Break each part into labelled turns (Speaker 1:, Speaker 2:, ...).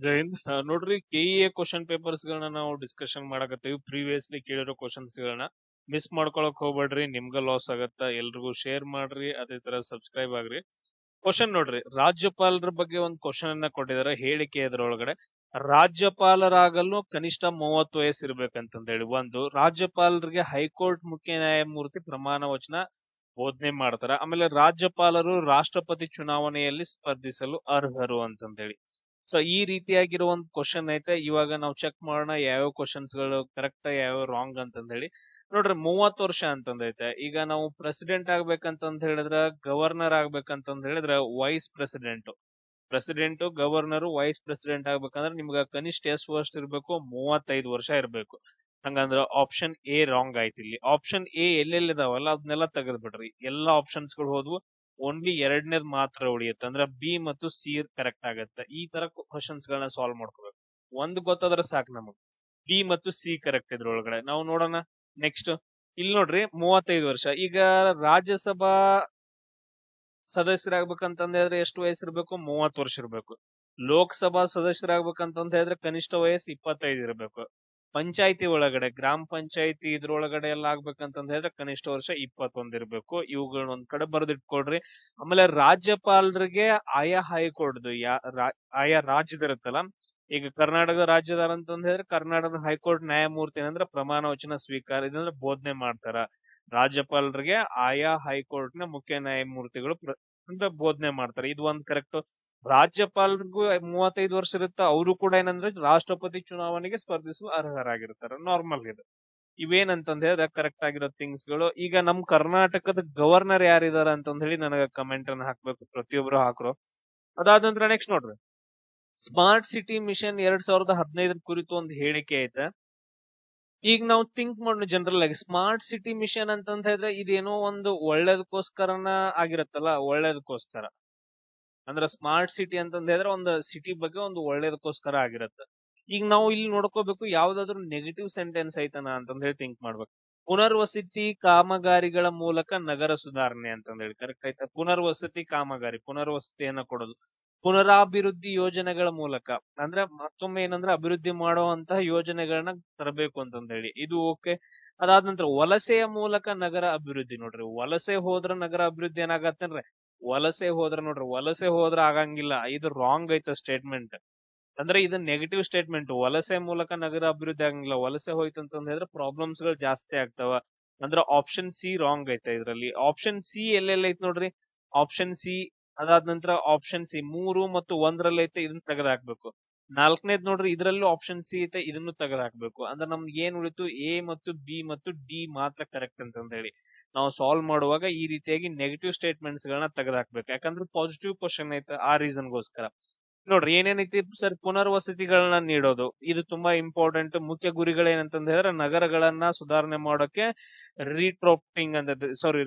Speaker 1: ಜೈನ್ ನೋಡ್ರಿ KEA question papers ಗಳನ್ನ ನಾವು ಡಿಸ್ಕಷನ್ ಮಾಡಕತ್ತೀವಿ. ಪ್ರೀವಿಯಸ್ಲಿ ಕೇಳಿರೋ ಕ್ವಶನ್ಸ್ ಗಳನ್ನ ಮಿಸ್ ಮಾಡ್ಕೊಳಕ್ ಹೋಗ್ಬೇಡ್ರಿ, ನಿಮ್ಗ ಲಾಸ್ ಆಗತ್ತ. ಎಲ್ರಿಗೂ ಶೇರ್ ಮಾಡ್ರಿ, ಅದೇ ತರ ಸಬ್ಸ್ಕ್ರೈಬ್ ಆಗ್ರಿ. ಕ್ವಶನ್ ನೋಡ್ರಿ, ರಾಜ್ಯಪಾಲರ ಬಗ್ಗೆ ಒಂದು ಕ್ವಶನ್ ಅನ್ನ ಕೊಟ್ಟಿದ್ದಾರೆ ಹೇಳಿಕೆ ಇದ್ರೊಳಗಡೆ. ರಾಜ್ಯಪಾಲರಾಗಲು ಕನಿಷ್ಠ 30 ವಯಸ್ಸು ಇರ್ಬೇಕಂತಂದ ಹೇಳಿ. ಒಂದು, ರಾಜ್ಯಪಾಲರಿಗೆ ಹೈಕೋರ್ಟ್ ಮುಖ್ಯ ನ್ಯಾಯಮೂರ್ತಿ ಪ್ರಮಾಣ ವಚನ ಬೋಧನೆ ಮಾಡ್ತಾರ. ಆಮೇಲೆ ರಾಜ್ಯಪಾಲರು ರಾಷ್ಟ್ರಪತಿ ಚುನಾವಣೆಯಲ್ಲಿ ಸ್ಪರ್ಧಿಸಲು ಅರ್ಹರು ಅಂತಂದೇಳಿ. ಸೊ ಈ ರೀತಿಯಾಗಿರೋ ಒಂದು ಕ್ವಶನ್ ಐತೆ. ಇವಾಗ ನಾವು ಚೆಕ್ ಮಾಡೋಣ ಯಾವ್ಯಾವ ಕ್ವಶನ್ಸ್ ಗಳು ಕರೆಕ್ಟ್ ಯಾವ್ಯಾವ ರಾಂಗ್ ಅಂತಂದ ಹೇಳಿ. ನೋಡ್ರಿ, 30 ವರ್ಷ ಅಂತಂದೈತೆ. ಈಗ ನಾವು ಪ್ರೆಸಿಡೆಂಟ್ ಆಗ್ಬೇಕಂತಂದ್ ಹೇಳಿದ್ರ, ಗವರ್ನರ್ ಆಗ್ಬೇಕಂತಂದ್ ಹೇಳಿದ್ರ vice president, governor, vice president ಆಗ್ಬೇಕಂದ್ರೆ ನಿಮ್ಗ ಕನಿಷ್ಠ ಎಷ್ಟು ವರ್ಷ ಇರ್ಬೇಕು? 35 ವರ್ಷ ಇರ್ಬೇಕು. ಹಂಗಂದ್ರ ಆಪ್ಷನ್ ಎ ರಾಂಗ್ ಆಯ್ತು. ಇಲ್ಲಿ ಆಪ್ಷನ್ ಎ ಎಲ್ಲೆಲ್ಲಿದಾವಲ್ಲ ಅದನ್ನೆಲ್ಲ ತೆಗೆದ್ ಬಿಡ್ರಿ. ಎಲ್ಲಾ ಆಪ್ಷನ್ಸ್ ಗಳು ಹೋದ್ವು, ಓನ್ಲಿ ಎರಡನೇದ್ ಮಾತ್ರ ಉಳಿಯುತ್ತೆ. ಅಂದ್ರೆ ಬಿ ಮತ್ತು ಸಿ ಕರೆಕ್ಟ್ ಆಗತ್ತೆ. ಈ ತರ ಕ್ವಶನ್ಸ್ ಗಳನ್ನ ಸಾಲ್ವ್ ಮಾಡ್ಕೋಬೇಕು. ಒಂದ್ ಗೊತ್ತಾದ್ರೆ ಸಾಕು ನಮಗ್, ಬಿ ಮತ್ತು ಸಿ ಕರೆಕ್ಟ್ ಇದ್ರೊಳಗಡೆ. ನಾವು ನೋಡೋಣ ನೆಕ್ಸ್ಟ್. ಇಲ್ಲಿ ನೋಡ್ರಿ, 35 ವರ್ಷ. ಈಗ ರಾಜ್ಯಸಭಾ ಸದಸ್ಯರಾಗ್ಬೇಕಂತಂದ ಹೇಳಿದ್ರೆ ಎಷ್ಟು ವಯಸ್ಸು ಇರ್ಬೇಕು? 30 ವರ್ಷ ಇರ್ಬೇಕು. ಲೋಕಸಭಾ ಸದಸ್ಯರಾಗ್ಬೇಕಂತಂದ ಹೇಳಿದ್ರೆ ಕನಿಷ್ಠ ವಯಸ್ಸು 25 ಇರ್ಬೇಕು. ಪಂಚಾಯತಿ ಒಳಗಡೆ, ಗ್ರಾಮ ಪಂಚಾಯತಿ ಇದ್ರೊಳಗಡೆ ಎಲ್ಲ ಆಗ್ಬೇಕಂತಂದ ಹೇಳಿದ್ರೆ ಕನಿಷ್ಠ ವರ್ಷ 21 ಇರ್ಬೇಕು. ಇವುಗಳನ್ನ ಒಂದ್ ಕಡೆ ಬರೆದಿಟ್ಕೊಳ್ರಿ. ಆಮೇಲೆ ರಾಜ್ಯಪಾಲರಿಗೆ ಆಯಾ ಹೈಕೋರ್ಟ್ ಆಯಾ ರಾಜ್ಯದಿರುತ್ತಲ್ಲ, ಈಗ ಕರ್ನಾಟಕ ರಾಜ್ಯದಾರ ಅಂತಂದ ಹೇಳಿದ್ರೆ ಕರ್ನಾಟಕ ಹೈಕೋರ್ಟ್ ನ್ಯಾಯಮೂರ್ತಿ ಅಂದ್ರೆ ಪ್ರಮಾಣ ವಚನ ಸ್ವೀಕಾರ ಇದಂದ್ರೆ ಬೋಧನೆ ಮಾಡ್ತಾರ. ರಾಜ್ಯಪಾಲರಿಗೆ ಆಯಾ ಹೈಕೋರ್ಟ್ ನ ಮುಖ್ಯ ನ್ಯಾಯಮೂರ್ತಿಗಳು ಅಂದ್ರೆ ಬೋಧನೆ ಮಾಡ್ತಾರೆ. ಇದು ಒಂದ್ ಕರೆಕ್ಟ್. ರಾಜ್ಯಪಾಲರಿಗೂ 35 ವರ್ಷ ಇರುತ್ತೆ. ಅವರು ಕೂಡ ಏನಂದ್ರೆ ರಾಷ್ಟ್ರಪತಿ ಚುನಾವಣೆಗೆ ಸ್ಪರ್ಧಿಸಲು ಅರ್ಹರಾಗಿರ್ತಾರೆ. ನಾರ್ಮಲ್ ಇದು. ಇವೇನಂತಂದ ಹೇಳಿದ್ರೆ ಕರೆಕ್ಟ್ ಆಗಿರೋ ಥಿಂಗ್ಸ್ ಗಳು. ಈಗ ನಮ್ ಕರ್ನಾಟಕದ ಗವರ್ನರ್ ಯಾರಿದಾರ ಅಂತಂದ ಹೇಳಿ ನನಗ ಕಮೆಂಟ್ ಅನ್ನ ಹಾಕ್ಬೇಕು, ಪ್ರತಿಯೊಬ್ರು ಹಾಕ್ರು. ಅದಾದ ನಂತರ ನೆಕ್ಸ್ಟ್ ನೋಡ್ರಿ, ಸ್ಮಾರ್ಟ್ ಸಿಟಿ ಮಿಷನ್ 2015 ಕುರಿತು ಒಂದು ಹೇಳಿಕೆ ಐತೆ. ಈಗ ನಾವು ಥಿಂಕ್ ಮಾಡೋಣ ಜನರಲ್ ಆಗಿ, ಸ್ಮಾರ್ಟ್ ಸಿಟಿ ಮಿಷನ್ ಅಂತಂತ ಹೇಳಿದ್ರೆ ಇದೇನೋ ಒಂದು ಒಳ್ಳೇದಕ್ಕೋಸ್ಕರನ ಆಗಿರತ್ತಲ್ಲ, ಒಳ್ಳೇದಕ್ಕೋಸ್ಕರ. ಅಂದ್ರೆ ಸ್ಮಾರ್ಟ್ ಸಿಟಿ ಅಂತಂದ ಹೇಳಿದ್ರೆ ಒಂದು ಸಿಟಿ ಬಗ್ಗೆ ಒಂದು ಒಳ್ಳೇದಕ್ಕೋಸ್ಕರ ಆಗಿರತ್ತೆ. ಈಗ ನಾವು ಇಲ್ಲಿ ನೋಡ್ಕೋಬೇಕು, ಯಾವ್ದಾದ್ರು ನೆಗೆಟಿವ್ ಸೆಂಟೆನ್ಸ್ ಐತನ ಅಂತಂದ ಹೇಳಿ ಥಿಂಕ್ ಮಾಡ್ಬೇಕು. ಪುನರ್ವಸತಿ ಕಾಮಗಾರಿಗಳ ಮೂಲಕ ನಗರ ಸುಧಾರಣೆ ಅಂತಂದ ಹೇಳಿ ಕರೆಕ್ಟ್ ಆಯ್ತಾ? ಪುನರ್ವಸತಿ ಕಾಮಗಾರಿ, ಪುನರ್ವಸತಿಯನ್ನ ಕೊಡೋದು. ಪುನರಾಭಿವೃದ್ಧಿ ಯೋಜನೆಗಳ ಮೂಲಕ ಅಂದ್ರೆ ಮತ್ತೊಮ್ಮೆ ಏನಂದ್ರೆ ಅಭಿವೃದ್ಧಿ ಮಾಡುವಂತಹ ಯೋಜನೆಗಳನ್ನ ತರಬೇಕು ಅಂತಂದ ಹೇಳಿ, ಇದು ಓಕೆ. ಅದಾದ ನಂತರ ವಲಸೆಯ ಮೂಲಕ ನಗರ ಅಭಿವೃದ್ಧಿ. ನೋಡ್ರಿ, ವಲಸೆ ಹೋದ್ರ ನಗರ ಅಭಿವೃದ್ಧಿ ಏನಾಗತ್ತೇನ್ರಿ? ವಲಸೆ ಹೋದ್ರ ಆಗಂಗಿಲ್ಲ. ಇದು ರಾಂಗ್ ಐತ ಸ್ಟೇಟ್ಮೆಂಟ್. ಅಂದ್ರೆ ಇದು ನೆಗೆಟಿವ್ ಸ್ಟೇಟ್ಮೆಂಟ್. ವಲಸೆ ಮೂಲಕ ನಗರ ಅಭಿವೃದ್ಧಿ ಆಗಂಗಿಲ್ಲ. ವಲಸೆ ಹೋಯ್ತಂತಂದ ಹೇಳಿದ್ರೆ ಪ್ರಾಬ್ಲಮ್ಸ್ ಗಳು ಜಾಸ್ತಿ ಆಗ್ತಾವ. ಅಂದ್ರೆ ಆಪ್ಷನ್ ಸಿ ರಾಂಗ್ ಐತೆ ಇದ್ರಲ್ಲಿ. ಆಪ್ಷನ್ ಸಿ ಎಲ್ಲೆಲ್ಲ ಐತ್ ನೋಡ್ರಿ, ಆಪ್ಷನ್ ಸಿ. ಅದಾದ ನಂತರ ಆಪ್ಷನ್ ಸಿ 3 ಮತ್ತು 1ರಲ್ಲಿ ಐತೆ, ಇದನ್ನ ತೆಗೆದಾಕ್ಬೇಕು. 4ನೇದ್ ನೋಡ್ರಿ, ಇದ್ರಲ್ಲೂ ಆಪ್ಷನ್ ಸಿ ಐತೆ, ಇದನ್ನು ತೆಗೆದಾಕ್ಬೇಕು. ಅಂದ್ರೆ ನಮ್ಗೆ ಏನ್ ಉಳಿತು? ಎ ಮತ್ತು ಬಿ ಮತ್ತು ಡಿ ಮಾತ್ರ ಕರೆಕ್ಟ್ ಅಂತಂದ ಹೇಳಿ. ನಾವು ಸಾಲ್ವ್ ಮಾಡುವಾಗ ಈ ರೀತಿಯಾಗಿ ನೆಗೆಟಿವ್ ಸ್ಟೇಟ್ಮೆಂಟ್ಸ್ ಗಳನ್ನ ತೆಗೆದಾಕ್ಬೇಕು. ಯಾಕಂದ್ರೆ ಪಾಸಿಟಿವ್ ಕ್ವಶನ್ ಐತೆ, ಆ ರೀಸನ್ಗೋಸ್ಕರ. ನೋಡ್ರಿ ಏನೇನೈತಿ ಸರ್, ಪುನರ್ವಸತಿಗಳನ್ನ ನೀಡೋದು, ಇದು ತುಂಬಾ ಇಂಪಾರ್ಟೆಂಟ್. ಮುಖ್ಯ ಗುರಿಗಳೇನಂತಂದ ಹೇಳಿದ್ರೆ ನಗರಗಳನ್ನ ಸುಧಾರಣೆ ಮಾಡೋಕೆ ರೀಟ್ರೋಫಿಟಿಂಗ್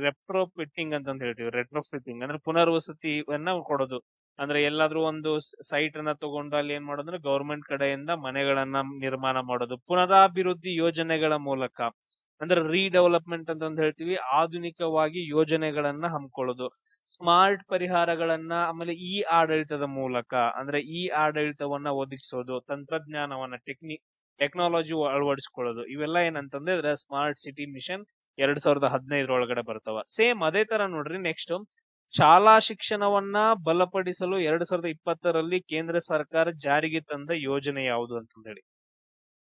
Speaker 1: ರೆಟ್ರೋಫಿಟ್ಟಿಂಗ್ ಅಂತಂದ ಹೇಳ್ತೀವಿ. ರೆಟ್ರೋಫಿಟ್ಟಿಂಗ್ ಅಂದ್ರೆ ಪುನರ್ವಸತಿಯನ್ನ ಕೊಡೋದು. ಅಂದ್ರೆ ಎಲ್ಲಾದ್ರೂ ಒಂದು ಸೈಟ್ ಅನ್ನ ತಗೊಂಡು ಅಲ್ಲಿ ಏನ್ ಮಾಡೋದಂದ್ರೆ ಗವರ್ಮೆಂಟ್ ಕಡೆಯಿಂದ ಮನೆಗಳನ್ನ ನಿರ್ಮಾಣ ಮಾಡೋದು. ಪುನರಾಭಿವೃದ್ಧಿ ಯೋಜನೆಗಳ ಮೂಲಕ ಅಂದ್ರೆ ರೀಡೆವಲಪ್ಮೆಂಟ್ ಅಂತಂದ ಹೇಳ್ತೀವಿ. ಆಧುನಿಕವಾಗಿ ಯೋಜನೆಗಳನ್ನ ಹಮ್ಮಿಕೊಳ್ಳೋದು. ಸ್ಮಾರ್ಟ್ ಪರಿಹಾರಗಳನ್ನ, ಆಮೇಲೆ ಈ ಆಡಳಿತದ ಮೂಲಕ ಅಂದ್ರೆ ಈ ಆಡಳಿತವನ್ನ ಒದಗಿಸೋದು, ತಂತ್ರಜ್ಞಾನವನ್ನ ಟೆಕ್ನಾಲಜಿ ಅಳವಡಿಸಿಕೊಳ್ಳೋದು. ಇವೆಲ್ಲ ಏನಂತಂದ್ರೆ ಸ್ಮಾರ್ಟ್ ಸಿಟಿ ಮಿಷನ್ 2015 ಒಳಗಡೆ ಬರ್ತಾವ. ಸೇಮ್ ಅದೇ ತರ ನೋಡ್ರಿ ನೆಕ್ಸ್ಟ್, ಶಾಲಾ ಶಿಕ್ಷಣವನ್ನ ಬಲಪಡಿಸಲು 2020ರಲ್ಲಿ ಕೇಂದ್ರ ಸರ್ಕಾರ ಜಾರಿಗೆ ತಂದ ಯೋಜನೆ ಯಾವುದು ಅಂತಂದ ಹೇಳಿ.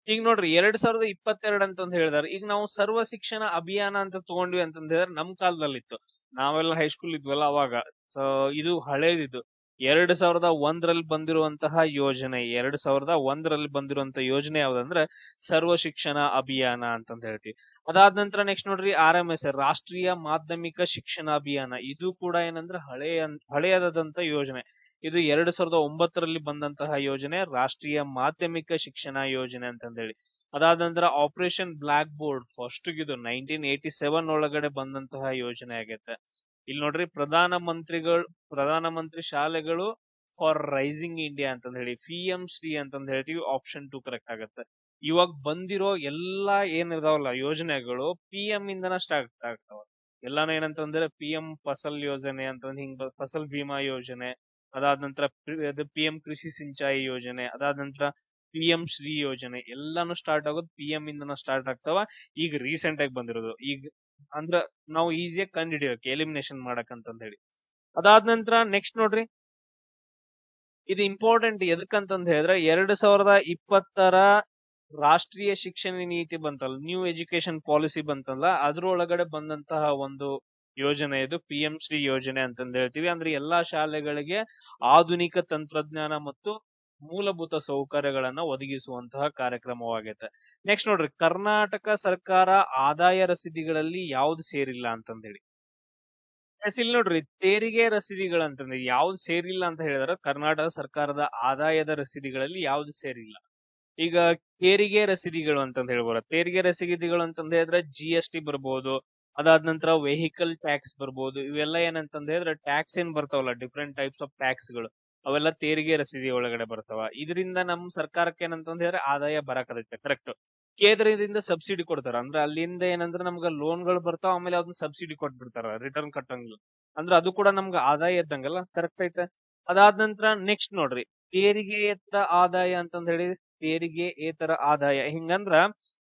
Speaker 1: ಈಗ ನೋಡ್ರಿ 2022 ಅಂತಂದ್ ಹೇಳಿದಾರೆ. ಈಗ ನಾವು ಸರ್ವ ಶಿಕ್ಷಣ ಅಭಿಯಾನ ಅಂತ ತಗೊಂಡ್ವಿ ಅಂತಂದ ಹೇಳಿದ್ರೆ ನಮ್ ಕಾಲದಲ್ಲಿತ್ತು. ನಾವೆಲ್ಲ ಹೈಸ್ಕೂಲ್ ಇದ್ವಲ್ಲ ಅವಾಗ. ಸೊ ಇದು ಹಳೇದಿದು. 2001ರಲ್ಲಿ ಬಂದಿರುವಂತಹ ಯೋಜನೆ. 2001ರಲ್ಲಿ ಬಂದಿರುವಂತಹ ಯೋಜನೆ ಯಾವ್ದಂದ್ರೆ ಸರ್ವ ಶಿಕ್ಷಣ ಅಭಿಯಾನ ಅಂತಂದ ಹೇಳ್ತೀವಿ. ಅದಾದ ನಂತರ ನೆಕ್ಸ್ಟ್ ನೋಡ್ರಿ, RMS ರಾಷ್ಟ್ರೀಯ ಮಾಧ್ಯಮಿಕ ಶಿಕ್ಷಣ ಅಭಿಯಾನ. ಇದು ಕೂಡ ಏನಂದ್ರೆ ಹಳೆಯದಂತ ಯೋಜನೆ. ಇದು 2009ರಲ್ಲಿ ಬಂದಂತಹ ಯೋಜನೆ, ರಾಷ್ಟ್ರೀಯ ಮಾಧ್ಯಮಿಕ ಶಿಕ್ಷಣ ಯೋಜನೆ ಅಂತಂದೇಳಿ. ಅದಾದ ನಂತರ ಆಪರೇಷನ್ ಬ್ಲಾಕ್ ಬೋರ್ಡ್, ಫಸ್ಟ್ ಇದು 1987 ಒಳಗಡೆ ಬಂದಂತಹ ಯೋಜನೆ ಆಗೈತೆ. ಇಲ್ಲಿ ನೋಡ್ರಿ, ಪ್ರಧಾನಮಂತ್ರಿ ಶಾಲೆಗಳು ಫಾರ್ ರೈಸಿಂಗ್ ಇಂಡಿಯಾ ಅಂತಂದ ಹೇಳಿ, PM ಶ್ರೀ ಅಂತಂದ ಹೇಳ್ತೀವಿ. ಆಪ್ಷನ್ 2 ಕರೆಕ್ಟ್ ಆಗತ್ತೆ. ಇವಾಗ ಬಂದಿರೋ ಎಲ್ಲಾ ಏನಿದಾವಲ್ಲ ಯೋಜನೆಗಳು PM ಇಂದನ ಸ್ಟಾರ್ಟ್ ಆಗ್ತಾವ. ಎಲ್ಲಾನು ಏನಂತಂದ್ರೆ PM ಫಸಲ್ ಯೋಜನೆ ಅಂತಂದ್ ಹಿಂಗ್ ಫಸಲ್ ಬಿಮಾ ಯೋಜನೆ, ಅದಾದ ನಂತರ PM ಕೃಷಿ ಸಿಂಚಾಯಿ ಯೋಜನೆ, ಅದಾದ ನಂತರ PM ಶ್ರೀ ಯೋಜನೆ ಎಲ್ಲಾನು ಸ್ಟಾರ್ಟ್ ಆಗೋದು PM ಇಂದನ ಸ್ಟಾರ್ಟ್ ಆಗ್ತಾವ. ಈಗ ರೀಸೆಂಟ್ ಆಗಿ ಬಂದಿರೋದು ಈಗ ಅಂದ್ರ ನಾವು ಈಸಿಯಾಗಿ ಕಂಡು ಹಿಡಿಯೋಕೆ ಎಲಿಮಿನೇಷನ್ ಮಾಡಕ್ ಹೇಳಿ. ಅದಾದ ನಂತರ ನೆಕ್ಸ್ಟ್ ನೋಡ್ರಿ, ಇದು ಇಂಪಾರ್ಟೆಂಟ್ ಎದಕ್ಕಂತಂದ್ ಹೇಳಿದ್ರೆ 2020 ರಾಷ್ಟ್ರೀಯ ಶಿಕ್ಷಣ ನೀತಿ ಬಂತಲ್ಲ, ನ್ಯೂ ಎಜುಕೇಶನ್ ಪಾಲಿಸಿ ಬಂತಲ್ಲ, ಅದ್ರೊಳಗಡೆ ಬಂದಂತಹ ಒಂದು ಯೋಜನೆ ಇದು PM ಶ್ರೀ ಯೋಜನೆ ಅಂತಂದ್ ಹೇಳ್ತೀವಿ. ಅಂದ್ರೆ ಎಲ್ಲಾ ಶಾಲೆಗಳಿಗೆ ಆಧುನಿಕ ತಂತ್ರಜ್ಞಾನ ಮತ್ತು ಮೂಲಭೂತ ಸೌಕರ್ಯಗಳನ್ನ ಒದಗಿಸುವಂತಹ ಕಾರ್ಯಕ್ರಮವಾಗೈತೆ. ನೆಕ್ಸ್ಟ್ ನೋಡ್ರಿ, ಕರ್ನಾಟಕ ಸರ್ಕಾರ ಆದಾಯ ರಸೀದಿಗಳಲ್ಲಿ ಯಾವ್ದು ಸೇರಿಲ್ಲ ಅಂತಂದೇಳಿ. ಇಲ್ಲಿ ನೋಡ್ರಿ, ತೆರಿಗೆ ರಸೀದಿಗಳಂತಂದ್ರೆ ಯಾವ್ದು ಸೇರಿಲ್ಲ ಅಂತ ಹೇಳಿದ್ರೆ ಕರ್ನಾಟಕ ಸರ್ಕಾರದ ಆದಾಯದ ರಸೀದಿಗಳಲ್ಲಿ ಯಾವ್ದು ಸೇರಿಲ್ಲ. ಈಗ ತೆರಿಗೆ ರಸೀದಿಗಳು ಅಂತಂದ್ ಹೇಳ್ಬೋರ. ತೆರಿಗೆ ರಸೀದಿಗಳು ಅಂತಂದ್ ಹೇಳಿದ್ರೆ GST ಬರ್ಬೋದು, ಅದಾದ ನಂತರ ವೆಹಿಕಲ್ ಟ್ಯಾಕ್ಸ್ ಬರ್ಬೋದು. ಇವೆಲ್ಲ ಏನಂತಂದ್ ಹೇಳಿದ್ರೆ ಟ್ಯಾಕ್ಸ್ ಏನ್ ಬರ್ತಾವಲ್ಲ, ಡಿಫ್ರೆಂಟ್ ಟೈಪ್ಸ್ ಆಫ್ ಟ್ಯಾಕ್ಸ್ಗಳು, ಅವೆಲ್ಲ ತೆರಿಗೆ ರಸೀದಿ ಒಳಗಡೆ ಬರ್ತಾವ. ಇದರಿಂದ ನಮ್ ಸರ್ಕಾರಕ್ಕೆ ಏನಂತಂದ್ ಹೇಳಿದ್ರೆ ಆದಾಯ ಬರಕದೈತೆ. ಕರೆಕ್ಟ್. ಕೇಂದ್ರದಿಂದ ಸಬ್ಸಿಡಿ ಕೊಡ್ತಾರ, ಅಂದ್ರೆ ಅಲ್ಲಿಂದ ಏನಂದ್ರೆ ನಮ್ಗ ಲೋನ್ಗಳು ಬರ್ತಾವ, ಆಮೇಲೆ ಅದನ್ನ ಸಬ್ಸಿಡಿ ಕೊಟ್ಬಿಡ್ತಾರ, ರಿಟರ್ನ್ ಕಟ್ಟಂಗಿಲ್ಲ. ಅಂದ್ರೆ ಅದು ಕೂಡ ನಮ್ಗ ಆದಾಯ ಇದ್ದಂಗಲ್ಲ. ಕರೆಕ್ಟ್ ಐತೆ. ಅದಾದ ನಂತರ ನೆಕ್ಸ್ಟ್ ನೋಡ್ರಿ, ತೆರಿಗೆಯೇತರ ಆದಾಯ ಅಂತಂದ್ ಹೇಳಿ, ತೆರಿಗೆಯೇತರ ಆದಾಯ ಹಿಂಗಂದ್ರ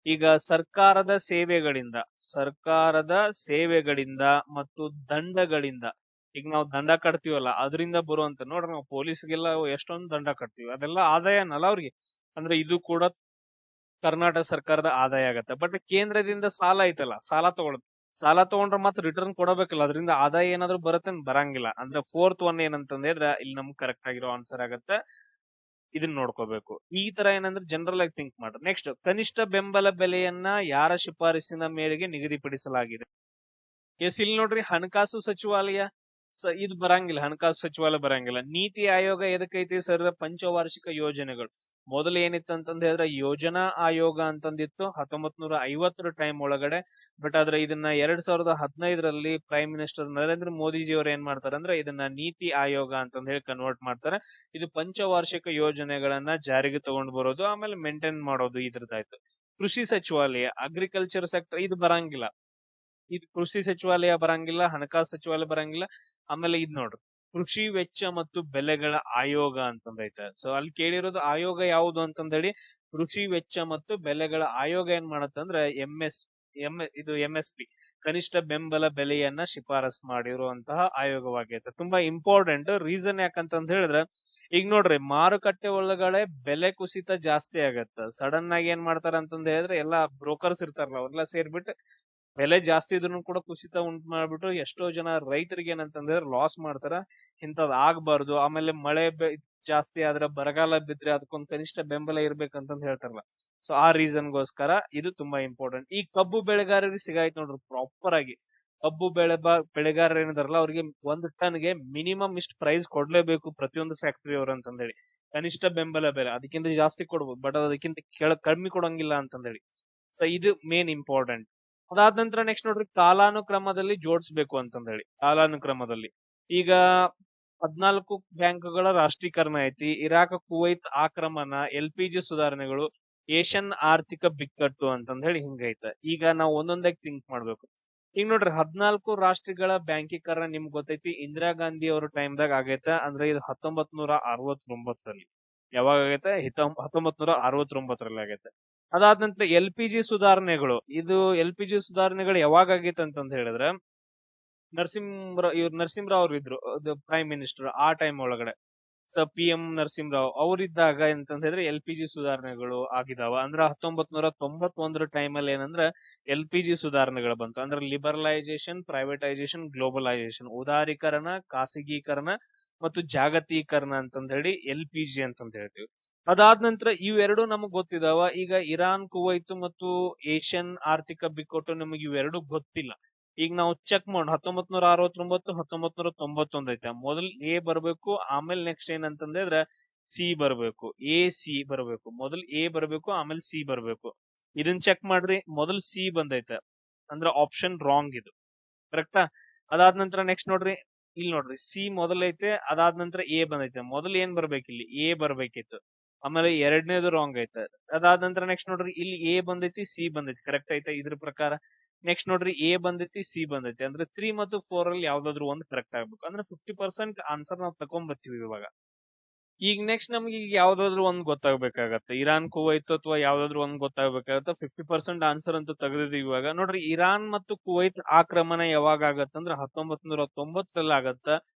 Speaker 1: ಈಗ ಸರ್ಕಾರದ ಸೇವೆಗಳಿಂದ ಮತ್ತು ದಂಡಗಳಿಂದ, ಈಗ ನಾವು ದಂಡ ಕಟ್ತೀವಲ್ಲ ಅದರಿಂದ ಬರುವಂತ, ನೋಡ್ರಿ ನಾವು ಪೊಲೀಸ್ಗೆಲ್ಲ ಎಷ್ಟೊಂದು ದಂಡ ಕಟ್ತೀವಿ, ಅದೆಲ್ಲ ಆದಾಯ ಅನ್ನಲ್ಲ ಅವ್ರಿಗೆ. ಅಂದ್ರೆ ಇದು ಕೂಡ ಕರ್ನಾಟಕ ಸರ್ಕಾರದ ಆದಾಯ ಆಗತ್ತೆ. ಬಟ್ ಕೇಂದ್ರದಿಂದ ಸಾಲ ಐತಲ್ಲ, ಸಾಲ ತಗೊಂಡ್ರೆ ಮತ್ತೆ ರಿಟರ್ನ್ ಕೊಡಬೇಕಲ್ಲ, ಅದರಿಂದ ಆದಾಯ ಏನಾದ್ರು ಬರುತ್ತೆ ಬರಂಗಿಲ್ಲ. ಅಂದ್ರೆ 4th ಒನ್ ಏನಂತಂದ್ರೆ ಇಲ್ಲಿ ನಮ್ಗೆ ಕರೆಕ್ಟ್ ಆಗಿರೋ ಆನ್ಸರ್ ಆಗತ್ತೆ. ಇದನ್ನ ನೋಡ್ಕೋಬೇಕು. ಈ ತರ ಏನಂದ್ರೆ ಜನರಲ್ ಆಗಿ ಥಿಂಕ್ ಮಾಡ್ರಿ. ನೆಕ್ಸ್ಟ್, ಕನಿಷ್ಠ ಬೆಂಬಲ ಬೆಲೆಯನ್ನ ಯಾರ ಶಿಫಾರಸಿನ ಮೇರೆಗೆ ನಿಗದಿಪಡಿಸಲಾಗಿದೆ? ಎಸ್, ಇಲ್ಲಿ ನೋಡ್ರಿ, ಹಣಕಾಸು ಸಚಿವಾಲಯ. ಇದು ಬರಂಗಿಲ್ಲ, ಹಣಕಾಸು ಸಚಿವಾಲಯ ಬರಂಗಿಲ್ಲ. ನೀತಿ ಆಯೋಗ ಎದಕ್ಕೈತಿ ಸರ್? ಪಂಚವಾರ್ಷಿಕ ಯೋಜನೆಗಳು. ಮೊದಲು ಏನಿತ್ತು ಅಂತಂದ ಹೇಳಿದ್ರೆ ಯೋಜನಾ ಆಯೋಗ ಅಂತಂದಿತ್ತು 1950 ಟೈಮ್ ಒಳಗಡೆ. ಬಟ್ ಆದ್ರೆ ಇದನ್ನ 2015ರಲ್ಲಿ ಪ್ರೈಮ್ ಮಿನಿಸ್ಟರ್ ನರೇಂದ್ರ ಮೋದಿಜಿ ಅವರು ಏನ್ ಮಾಡ್ತಾರೆ ಅಂದ್ರೆ ಇದನ್ನ ನೀತಿ ಆಯೋಗ ಅಂತಂದ್ ಹೇಳಿ ಕನ್ವರ್ಟ್ ಮಾಡ್ತಾರೆ. ಇದು ಪಂಚವಾರ್ಷಿಕ ಯೋಜನೆಗಳನ್ನ ಜಾರಿಗೆ ತಗೊಂಡ್ ಬರೋದು, ಆಮೇಲೆ ಮೇಂಟೈನ್ ಮಾಡೋದು ಇದ್ರದ್ದಾಯ್ತು. ಕೃಷಿ ಸಚಿವಾಲಯ, ಅಗ್ರಿಕಲ್ಚರ್ ಸೆಕ್ಟರ್, ಇದು ಬರಂಗಿಲ್ಲ. ಇದು ಕೃಷಿ ಸಚಿವಾಲಯ ಬರಂಗಿಲ್ಲ, ಹಣಕಾಸು ಸಚಿವಾಲಯ ಬರಂಗಿಲ್ಲ. ಆಮೇಲೆ ಇದ್ ನೋಡ್ರಿ, ಕೃಷಿ ವೆಚ್ಚ ಮತ್ತು ಬೆಲೆಗಳ ಆಯೋಗ ಅಂತಂದೈತೆ. ಸೊ ಅಲ್ಲಿ ಕೇಳಿರೋದು ಆಯೋಗ ಯಾವುದು ಅಂತಂದೇಳಿ, ಕೃಷಿ ವೆಚ್ಚ ಮತ್ತು ಬೆಲೆಗಳ ಆಯೋಗ ಏನ್ ಮಾಡತ್ತಂದ್ರೆ MSP, ಕನಿಷ್ಠ ಬೆಂಬಲ ಬೆಲೆಯನ್ನ ಶಿಫಾರಸ್ ಮಾಡಿರುವಂತಹ ಆಯೋಗವಾಗೈತೆ. ತುಂಬಾ ಇಂಪಾರ್ಟೆಂಟ್. ರೀಸನ್ ಯಾಕಂತಂದ್ ಹೇಳಿದ್ರೆ, ಈಗ ನೋಡ್ರಿ, ಮಾರುಕಟ್ಟೆ ಒಳಗಡೆ ಬೆಲೆ ಕುಸಿತ ಜಾಸ್ತಿ ಆಗತ್ತ. ಸಡನ್ ಆಗಿ ಏನ್ ಮಾಡ್ತಾರ ಅಂತಂದ್ ಹೇಳಿದ್ರೆ ಎಲ್ಲಾ ಬ್ರೋಕರ್ಸ್ ಇರ್ತಾರಲ್ಲ, ಅವ್ರೆಲ್ಲ ಸೇರ್ಬಿಟ್ಟು ಬೆಲೆ ಜಾಸ್ತಿ ಇದ್ರು ಕೂಡ ಕುಸಿತ ಉಂಟು ಮಾಡ್ಬಿಟ್ಟು ಎಷ್ಟೋ ಜನ ರೈತರಿಗೆ ಏನಂತಂದ್ರೆ ಲಾಸ್ ಮಾಡ್ತಾರ. ಇಂಥದ್ ಆಗ್ಬಾರ್ದು. ಆಮೇಲೆ ಮಳೆ ಜಾಸ್ತಿ ಆದ್ರೆ, ಬರಗಾಲ ಬಿದ್ರೆ ಅದಕ್ಕೊಂದು ಕನಿಷ್ಠ ಬೆಂಬಲ ಇರ್ಬೇಕಂತಂದ್ ಹೇಳ್ತಾರಲ್ಲ. ಸೊ ಆ ರೀಸನ್ಗೋಸ್ಕರ ಇದು ತುಂಬಾ ಇಂಪಾರ್ಟೆಂಟ್. ಈ ಕಬ್ಬು ಬೆಳೆಗಾರರಿಗೆ ಸಿಗಾಯ್ತು ನೋಡ್ರಿ ಪ್ರಾಪರ್ ಆಗಿ. ಕಬ್ಬು ಬೆಳೆಗಾರರು ಏನಿದಾರಲ್ಲ ಅವ್ರಿಗೆ 1 ಟನ್ಗೆ ಮಿನಿಮಮ್ ಇಷ್ಟು ಪ್ರೈಸ್ ಕೊಡ್ಲೇಬೇಕು ಪ್ರತಿಯೊಂದು ಫ್ಯಾಕ್ಟರಿ ಅವರು ಅಂತಂದೇಳಿ. ಕನಿಷ್ಠ ಬೆಂಬಲ ಬೆಲೆ ಅದಕ್ಕಿಂತ ಜಾಸ್ತಿ ಕೊಡ್ಬೋದು, ಬಟ್ ಅದಕ್ಕಿಂತ ಕಡಿಮೆ ಕೊಡಂಗಿಲ್ಲ ಅಂತಂದೇಳಿ. ಸೊ ಇದು ಮೇನ್ ಇಂಪಾರ್ಟೆಂಟ್. ಅದಾದ ನಂತರ ನೆಕ್ಸ್ಟ್ ನೋಡ್ರಿ, ಕಾಲಾನುಕ್ರಮದಲ್ಲಿ ಜೋಡಿಸ್ಬೇಕು ಅಂತಂದ್ ಹೇಳಿ. ಕಾಲಾನುಕ್ರಮದಲ್ಲಿ ಈಗ 14 ಬ್ಯಾಂಕ್ಗಳ ರಾಷ್ಟ್ರೀಕರಣ ಐತಿ, ಇರಾಕ್ ಕುವೈತ್ ಆಕ್ರಮಣ, LPG ಸುಧಾರಣೆಗಳು, ಏಷ್ಯನ್ ಆರ್ಥಿಕ ಬಿಕ್ಕಟ್ಟು ಅಂತಂದ್ ಹೇಳಿ ಹಿಂಗೈತೆ. ಈಗ ನಾವು ಒಂದೊಂದಾಗಿ ಥಿಂಕ್ ಮಾಡ್ಬೇಕು. ಈಗ ನೋಡ್ರಿ, 14 ರಾಷ್ಟ್ರಗಳ ಬ್ಯಾಂಕೀಕರಣ ನಿಮ್ಗೆ ಗೊತ್ತೈತಿ, ಇಂದಿರಾ ಗಾಂಧಿ ಅವ್ರ ಟೈಮ್ದಾಗ ಆಗೈತೆ. ಅಂದ್ರೆ ಇದು 1969ರಲ್ಲಿ. ಯಾವಾಗ ಆಗೈತೆ? 1969ರಲ್ಲಿ ಆಗೈತೆ. ಅದಾದ ನಂತರ LPG ಸುಧಾರಣೆಗಳು. ಇದು LPG ಸುಧಾರಣೆಗಳು ಯಾವಾಗ ಆಗೈತೆ ಅಂತಂದ್ ಹೇಳಿದ್ರೆ, ನರಸಿಂಹರಾವ್ ಅವ್ರು ಇದ್ರು ಪ್ರೈಮ್ ಮಿನಿಸ್ಟರ್ ಆ ಟೈಮ್ ಒಳಗಡೆ. ಸೊ PM ನರಸಿಂಹರಾವ್ ಅವರಿದ್ದಾಗ ಎಂತಂದ್ ಹೇಳಿದ್ರೆ LPG ಸುಧಾರಣೆಗಳು ಆಗಿದಾವ. ಅಂದ್ರೆ 1991 ಟೈಮಲ್ಲಿ ಏನಂದ್ರೆ LPG ಸುಧಾರಣೆಗಳು ಬಂತು. ಅಂದ್ರೆ ಲಿಬರಲೈಸೇಷನ್, ಪ್ರೈವೇಟೈಸೇಷನ್, ಗ್ಲೋಬಲೈಸೇಷನ್, ಉದಾರೀಕರಣ, ಖಾಸಗೀಕರಣ ಮತ್ತು ಜಾಗತೀಕರಣ ಅಂತಂದ್ ಹೇಳಿ LPG ಅಂತಂದ್ ಹೇಳ್ತೀವಿ. ಅದಾದ ನಂತರ ಇವೆರಡು ನಮಗ್ ಗೊತ್ತಿದಾವ. ಈಗ ಇರಾನ್, ಕುವೈತ್ ಮತ್ತು ಏಷ್ಯನ್ ಆರ್ಥಿಕ ಬಿಕ್ಕಟ್ಟು ನಮಗ್ ಇವೆರಡು ಗೊತ್ತಿಲ್ಲ. ಈಗ ನಾವು ಚೆಕ್ ಮಾಡೋಣ. 1969, 1991 ಐತೆ. ಮೊದಲ್ A ಬರ್ಬೇಕು, ಆಮೇಲೆ ನೆಕ್ಸ್ಟ್ ಏನಂತಂದ್ರೆ C ಬರ್ಬೇಕು. C ಬರ್ಬೇಕು. ಮೊದಲ್ A ಬರ್ಬೇಕು, ಆಮೇಲೆ C ಬರ್ಬೇಕು. ಇದನ್ ಚೆಕ್ ಮಾಡ್ರಿ. ಮೊದಲ್ C ಬಂದೈತೆ, ಅಂದ್ರೆ ಆಪ್ಷನ್ ರಾಂಗ್ ಇದು. ಕರೆಕ್ಟಾ? ಅದಾದ ನಂತರ ನೆಕ್ಸ್ಟ್ ನೋಡ್ರಿ, ಇಲ್ಲಿ ನೋಡ್ರಿ, C ಮೊದಲೈತೆ, ಅದಾದ ನಂತರ A ಬಂದೈತೆ. ಮೊದಲ್ ಏನ್ ಬರ್ಬೇಕಿಲ್ಲಿ? A ಬರ್ಬೇಕಿತ್ತು. ಆಮೇಲೆ ಎರಡನೇದು ರಾಂಗ್ ಐತೆ. ಅದಾದ ನಂತರ ನೆಕ್ಸ್ಟ್ ನೋಡ್ರಿ, ಇಲ್ಲಿ A ಬಂದೈತಿ, C ಬಂದೈತಿ. ಕರೆಕ್ಟ್ ಐತೆ ಇದ್ರ ಪ್ರಕಾರ. ನೆಕ್ಸ್ಟ್ ನೋಡ್ರಿ ಎ ಬಂದೈತಿ ಸಿ ಬಂದೈತಿ ಅಂದ್ರೆ 3 ಮತ್ತು 4 ಅಲ್ಲಿ ಯಾವ್ದಾದ್ರು ಒಂದು ಕರೆಕ್ಟ್ ಆಗ್ಬೇಕು ಅಂದ್ರೆ 50% ಆನ್ಸರ್ ನಾವು ತಕೊಂಡ್ಬರ್ತೀವಿ ಇವಾಗ. ಈಗ ನೆಕ್ಸ್ಟ್ ನಮ್ಗೆ ಈಗ ಯಾವ್ದಾದ್ರು ಒಂದ್ ಗೊತ್ತಾಗ್ಬೇಕಾಗತ್ತೆ, ಇರಾನ್ ಕುವೈತ್ ಅಥವಾ ಯಾವ್ದಾದ್ರು ಒಂದ್ ಗೊತ್ತಾಗ್ಬೇಕಾಗತ್ತೆ. 50% ಆನ್ಸರ್ ಅಂತೂ ತೆಗೆದಿದ್ದೀವಿ ಇವಾಗ. ನೋಡ್ರಿ ಇರಾನ್ ಮತ್ತು ಕುವೈತ್ ಆಕ್ರಮಣ ಯಾವಾಗ ಆಗತ್ತಂದ್ರೆ 1990ರಲ್ಲಿ ಆಗತ್ತ.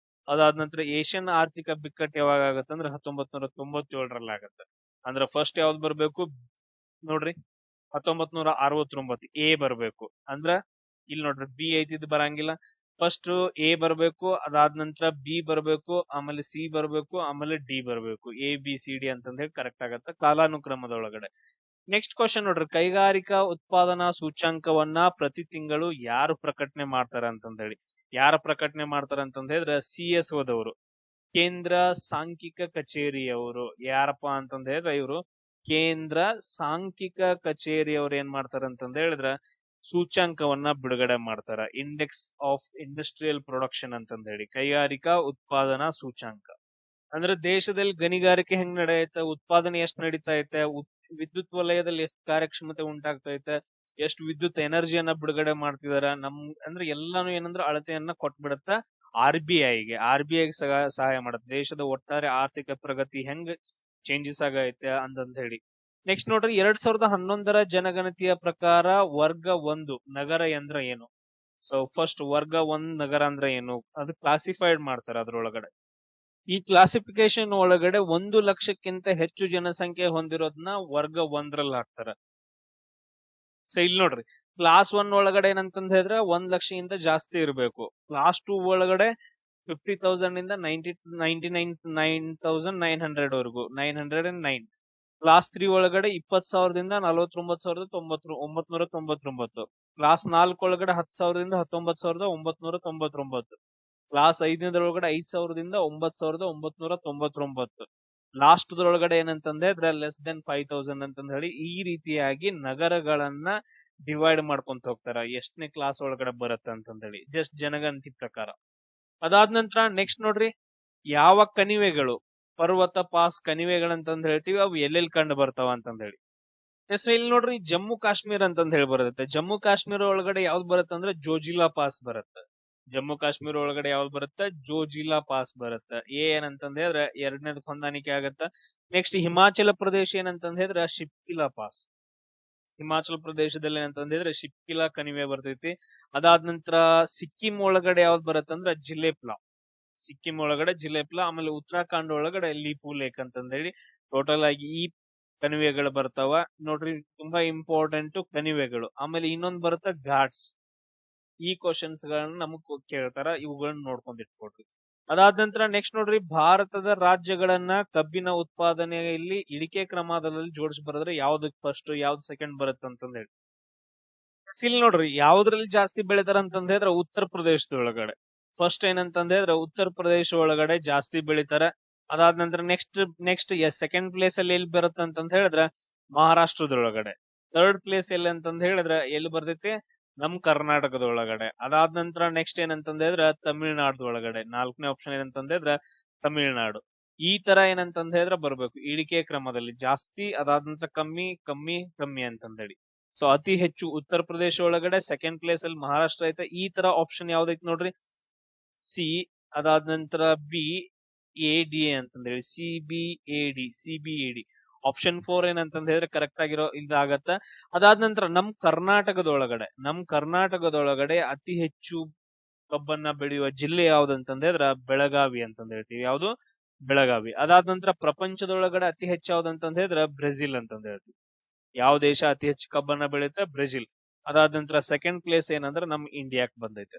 Speaker 1: ಅದಾದ ನಂತರ ಏಷ್ಯನ್ ಆರ್ಥಿಕ ಬಿಕ್ಕಟ್ಟು ಯಾವಾಗ ಆಗತ್ತಂದ್ರೆ 1997ರಲ್ಲಿ ಆಗತ್ತೆ. ಅಂದ್ರೆ ಫಸ್ಟ್ ಯಾವ್ದು ಬರ್ಬೇಕು ನೋಡ್ರಿ 1969 ಎ ಬರ್ಬೇಕು. ಅಂದ್ರ ಇಲ್ಲಿ ನೋಡ್ರಿ ಬಿ ಐತಿದ್ ಬರಂಗಿಲ್ಲ. ಫಸ್ಟ್ ಎ ಬರ್ಬೇಕು, ಅದಾದ ನಂತರ ಬಿ ಬರ್ಬೇಕು, ಆಮೇಲೆ ಸಿ ಬರ್ಬೇಕು, ಆಮೇಲೆ ಡಿ ಬರ್ಬೇಕು. ಎ ಬಿ ಸಿ ಡಿ ಅಂತಂದ್ ಹೇಳಿ ಕರೆಕ್ಟ್ ಆಗತ್ತ ಕಾಲಾನುಕ್ರಮದೊಳಗಡೆ. ನೆಕ್ಸ್ಟ್ ಕ್ವಶನ್ ನೋಡ್ರಿ, ಕೈಗಾರಿಕಾ ಉತ್ಪಾದನಾ ಸೂಚ್ಯಂಕವನ್ನ ಪ್ರತಿ ತಿಂಗಳು ಯಾರು ಪ್ರಕಟಣೆ ಮಾಡ್ತಾರ ಅಂತಂದ್ ಹೇಳಿ. ಯಾರು ಪ್ರಕಟಣೆ ಮಾಡ್ತಾರ ಅಂತಂದ್ ಹೇಳಿದ್ರೆ CSO ದವರು, ಕೇಂದ್ರ ಸಾಂಖ್ಯಿಕ ಕಚೇರಿಯವರು. ಯಾರಪ್ಪ ಅಂತಂದ್ ಹೇಳಿದ್ರೆ ಇವರು ಕೇಂದ್ರ ಸಾಂಖ್ಯಿಕ ಕಚೇರಿಯವರು ಏನ್ ಮಾಡ್ತಾರ ಅಂತಂದ್ ಹೇಳಿದ್ರ ಸೂಚ್ಯಂಕವನ್ನ ಬಿಡುಗಡೆ ಮಾಡ್ತಾರ. ಇಂಡೆಕ್ಸ್ ಆಫ್ ಇಂಡಸ್ಟ್ರಿಯಲ್ ಪ್ರೊಡಕ್ಷನ್ ಅಂತಂದ್ ಹೇಳಿ, ಕೈಗಾರಿಕಾ ಉತ್ಪಾದನಾ ಸೂಚ್ಯಂಕ. ಅಂದ್ರೆ ದೇಶದಲ್ಲಿ ಗಣಿಗಾರಿಕೆ ಹೆಂಗ್ ನಡೆಯುತ್ತೆ, ಉತ್ಪಾದನೆ ಎಷ್ಟು ನಡೀತಾ ಐತೆ, ವಿದ್ಯುತ್ ವಲಯದಲ್ಲಿ ಎಷ್ಟು ಕಾರ್ಯಕ್ಷಮತೆ ಉಂಟಾಗ್ತಾ ಐತೆ, ಎಷ್ಟು ವಿದ್ಯುತ್ ಎನರ್ಜಿಯನ್ನ ಬಿಡುಗಡೆ ಮಾಡ್ತಿದಾರ, ಅಂದ್ರೆ ಎಲ್ಲಾನು ಏನಂದ್ರೆ ಅಳತೆಯನ್ನ ಕೊಟ್ಬಿಡತ್ತ RBIಗೆ. RBIಗೆ ಸಹಾಯ ಮಾಡುತ್ತೆ ದೇಶದ ಒಟ್ಟಾರೆ ಆರ್ಥಿಕ ಪ್ರಗತಿ ಹೆಂಗ್ ಚೇಂಜಸ್ ಆಗೈತೆ ಅಂತಂತ ಹೇಳಿ. ನೆಕ್ಸ್ಟ್ ನೋಡ್ರಿ 2011ರ ಜನಗಣತಿಯ ಪ್ರಕಾರ ವರ್ಗ 1 ನಗರ ಎಂದ್ರ ಏನು? ಸೊ ಫಸ್ಟ್ ವರ್ಗ 1 ನಗರ ಅಂದ್ರೆ ಏನು ಅದು ಕ್ಲಾಸಿಫೈಡ್ ಮಾಡ್ತಾರೆ ಅದ್ರೊಳಗಡೆ. ಈ ಕ್ಲಾಸಿಫಿಕೇಶನ್ ಒಳಗಡೆ 1 ಲಕ್ಷಕ್ಕಿಂತ ಹೆಚ್ಚು ಜನಸಂಖ್ಯೆ ಹೊಂದಿರೋದನ್ನ ವರ್ಗ 1ರಲ್ಲಿ ಹಾಕ್ತಾರ. ಸೊ ಇಲ್ಲಿ ನೋಡ್ರಿ ಕ್ಲಾಸ್ 1 ಒಳಗಡೆ ಏನಂತಂದ್ ಹೇಳಿದ್ರೆ 1 ಲಕ್ಷಕ್ಕಿಂತ ಜಾಸ್ತಿ ಇರಬೇಕು. ಕ್ಲಾಸ್ 2 ಒಳಗಡೆ 50,000 ಇಂದ 99,900 ವರೆಗೂ 909. ಕ್ಲಾಸ್ 3 ಒಳಗಡೆ 20,000ದಿಂದ 49,999. ಕ್ಲಾಸ್ 4 ಒಳಗಡೆ 10,000ದಿಂದ 19,999. ಕ್ಲಾಸ್ 5 5,000ದಿಂದ 9,999. ಲಾಸ್ಟ್ ಒಳಗಡೆ ಏನಂತಂದ್ರೆ ಲೆಸ್ ದೆನ್ 5,000 ಅಂತಂದ್ ಹೇಳಿ ಈ ರೀತಿಯಾಗಿ ನಗರಗಳನ್ನ ಡಿವೈಡ್ ಮಾಡ್ಕೊಂತ ಹೋಗ್ತಾರ ಎಷ್ಟನೇ ಕ್ಲಾಸ್ ಒಳಗಡೆ ಬರುತ್ತೆ ಅಂತಂದ್ ಹೇಳಿ, ಜಸ್ಟ್ ಜನಗಣತಿ ಪ್ರಕಾರ. ಅದಾದ ನಂತರ ನೆಕ್ಸ್ಟ್ ನೋಡ್ರಿ, ಯಾವ ಕಣಿವೆಗಳು ಪರ್ವತ ಪಾಸ್ ಕಣಿವೆಗಳಂತಂದ್ ಹೇಳ್ತೀವಿ ಅವು ಎಲ್ಲೆಲ್ಲಿ ಕಂಡು ಬರ್ತಾವ ಅಂತಂದ್ ಹೇಳಿ. ಎಸ್ ಇಲ್ಲಿ ನೋಡ್ರಿ ಜಮ್ಮು ಕಾಶ್ಮೀರ್ ಅಂತಂದ್ ಹೇಳಿ ಬರುತ್ತೆ. ಜಮ್ಮು ಕಾಶ್ಮೀರ ಒಳಗಡೆ ಯಾವ್ದು ಬರುತ್ತೆ ಅಂದ್ರೆ ಜೋಜಿಲಾ ಪಾಸ್ ಬರುತ್ತೆ. ಜಮ್ಮು ಕಾಶ್ಮೀರ ಒಳಗಡೆ ಯಾವ್ದು ಬರುತ್ತೆ ಜೋಜಿಲಾ ಪಾಸ್ ಬರುತ್ತೆ. ಏನಂತಂದ್ ಹೇಳಿದ್ರೆ ಎರಡನೇದ್ ಹೊಂದಾಣಿಕೆ ಆಗತ್ತ. ನೆಕ್ಸ್ಟ್ ಹಿಮಾಚಲ ಪ್ರದೇಶ ಏನಂತಂದ್ ಹೇಳಿದ್ರೆ ಶಿಪ್ಕಿಲಾ ಪಾಸ್. ಹಿಮಾಚಲ ಪ್ರದೇಶದಲ್ಲಿ ಏನಂತಂದ್ ಹೇಳಿದ್ರೆ ಶಿಪ್ಕಿಲಾ ಕಣಿವೆ ಬರ್ತೈತಿ. ಅದಾದ ನಂತರ ಸಿಕ್ಕಿಂ ಒಳಗಡೆ ಯಾವ್ದು ಬರುತ್ತೆ ಅಂದ್ರೆ ಜಿಲೇಪ್ಲಾ. ಸಿಕ್ಕಿಂ ಒಳಗಡೆ ಜಿಲೇಪ್ಲಾ. ಆಮೇಲೆ ಉತ್ತರಾಖಂಡ್ ಒಳಗಡೆ ಲೀಪು ಲೇಕ್ ಅಂತಂದ್ ಹೇಳಿ ಟೋಟಲ್ ಆಗಿ ಈ ಕಣಿವೆಗಳು ಬರ್ತಾವ. ನೋಡ್ರಿ ತುಂಬಾ ಇಂಪಾರ್ಟೆಂಟ್ ಕಣಿವೆಗಳು. ಆಮೇಲೆ ಇನ್ನೊಂದ್ ಬರುತ್ತೆ ಘಾಟ್ಸ್. ಈ ಕ್ವಶನ್ಸ್ ಗಳನ್ನ ನಮಗ್ ಕೇಳ್ತಾರ, ಇವುಗಳನ್ನ ನೋಡ್ಕೊಂಡ್ ಇಟ್ಕೊಡ್ರಿ. ಅದಾದ ನಂತರ ನೆಕ್ಸ್ಟ್ ನೋಡ್ರಿ, ಭಾರತದ ರಾಜ್ಯಗಳನ್ನ ಕಬ್ಬಿನ ಉತ್ಪಾದನೆಯಲ್ಲಿ ಇಳಿಕೆ ಕ್ರಮದಲ್ಲಿ ಜೋಡಿಸಿ ಬರೆದ್ರೆ ಯಾವ್ದಕ್ ಫಸ್ಟ್ ಯಾವ್ದು ಸೆಕೆಂಡ್ ಬರುತ್ತೆ ಅಂತಂದ್ ಹೇಳಿ. ಇಲ್ಲಿ ನೋಡ್ರಿ ಯಾವ್ದ್ರಲ್ಲಿ ಜಾಸ್ತಿ ಬೆಳಿತಾರ ಅಂತಂದ್ ಹೇಳಿದ್ರೆ ಉತ್ತರ ಪ್ರದೇಶದೊಳಗಡೆ ಫಸ್ಟ್ ಏನಂತಂದ್ ಹೇಳಿದ್ರೆ ಉತ್ತರ ಪ್ರದೇಶ ಒಳಗಡೆ ಜಾಸ್ತಿ ಬೆಳಿತಾರ. ಅದಾದ ನಂತರ ನೆಕ್ಸ್ಟ್ ಸೆಕೆಂಡ್ ಪ್ಲೇಸ್ ಅಲ್ಲಿ ಎಲ್ಲಿ ಬರುತ್ತೆ ಅಂತಂದ್ ಹೇಳಿದ್ರೆ ಮಹಾರಾಷ್ಟ್ರದೊಳಗಡೆ. ಥರ್ಡ್ ಪ್ಲೇಸ್ ಎಲ್ಲಿ ಅಂತಂದ್ ಹೇಳಿದ್ರೆ ಎಲ್ಲಿ ಬರ್ತೈತಿ ನಮ್ ಕರ್ನಾಟಕದೊಳಗಡೆ. ಅದಾದ ನಂತರ ನೆಕ್ಸ್ಟ್ ಏನಂತಂದ್ ಹೇಳಿದ್ರೆ ತಮಿಳ್ನಾಡದೊಳಗಡೆ. 4ನೇ ಆಪ್ಷನ್ ಏನಂತಂದ್ ಹೇಳಿದ್ರೆ ತಮಿಳ್ನಾಡು. ಈ ತರ ಏನಂತಂದ್ ಹೇಳಿದ್ರೆ ಬರ್ಬೇಕು ಇಳಿಕೆ ಕ್ರಮದಲ್ಲಿ ಜಾಸ್ತಿ, ಅದಾದ ನಂತರ ಕಮ್ಮಿ ಕಮ್ಮಿ ಕಮ್ಮಿ ಅಂತಂದ್ ಹೇಳಿ. ಸೊ ಅತಿ ಹೆಚ್ಚು ಉತ್ತರ ಪ್ರದೇಶ ಒಳಗಡೆ, ಸೆಕೆಂಡ್ ಪ್ಲೇಸ್ ಅಲ್ಲಿ ಮಹಾರಾಷ್ಟ್ರ ಐತೆ. ಈ ತರ ಆಪ್ಷನ್ ಯಾವ್ದೈತಿ ನೋಡ್ರಿ ಸಿ, ಅದಾದ ನಂತರ ಬಿ ADA ಅಂತಂದ್ ಹೇಳಿ CBAD. ಆಪ್ಷನ್ 4 ಏನಂತಂದ್ ಹೇಳಿದ್ರೆ ಕರೆಕ್ಟ್ ಆಗಿರೋ ಇದಾಗತ್ತ. ಅದಾದ ನಂತರ ನಮ್ ಕರ್ನಾಟಕದೊಳಗಡೆ ಅತಿ ಹೆಚ್ಚು ಕಬ್ಬನ್ನ ಬೆಳೆಯುವ ಜಿಲ್ಲೆ ಯಾವ್ದಂತಂದ್ ಹೇಳಿದ್ರೆ ಬೆಳಗಾವಿ ಅಂತಂದ್ ಹೇಳ್ತೀವಿ. ಯಾವ್ದು ಬೆಳಗಾವಿ. ಅದಾದ ನಂತರ ಪ್ರಪಂಚದೊಳಗಡೆ ಅತಿ ಹೆಚ್ಚು ಯಾವ್ದಂತಂದ್ ಹೇಳಿದ್ರೆ ಬ್ರೆಜಿಲ್ ಅಂತಂದ್ ಹೇಳ್ತೀವಿ. ಯಾವ ದೇಶ ಅತಿ ಹೆಚ್ಚು ಕಬ್ಬನ್ನ ಬೆಳೆಯುತ್ತೆ ಬ್ರೆಜಿಲ್. ಅದಾದ ನಂತರ ಸೆಕೆಂಡ್ ಪ್ಲೇಸ್ ಏನಂದ್ರೆ ನಮ್ ಇಂಡಿಯಾಕ್ ಬಂದೈತೆ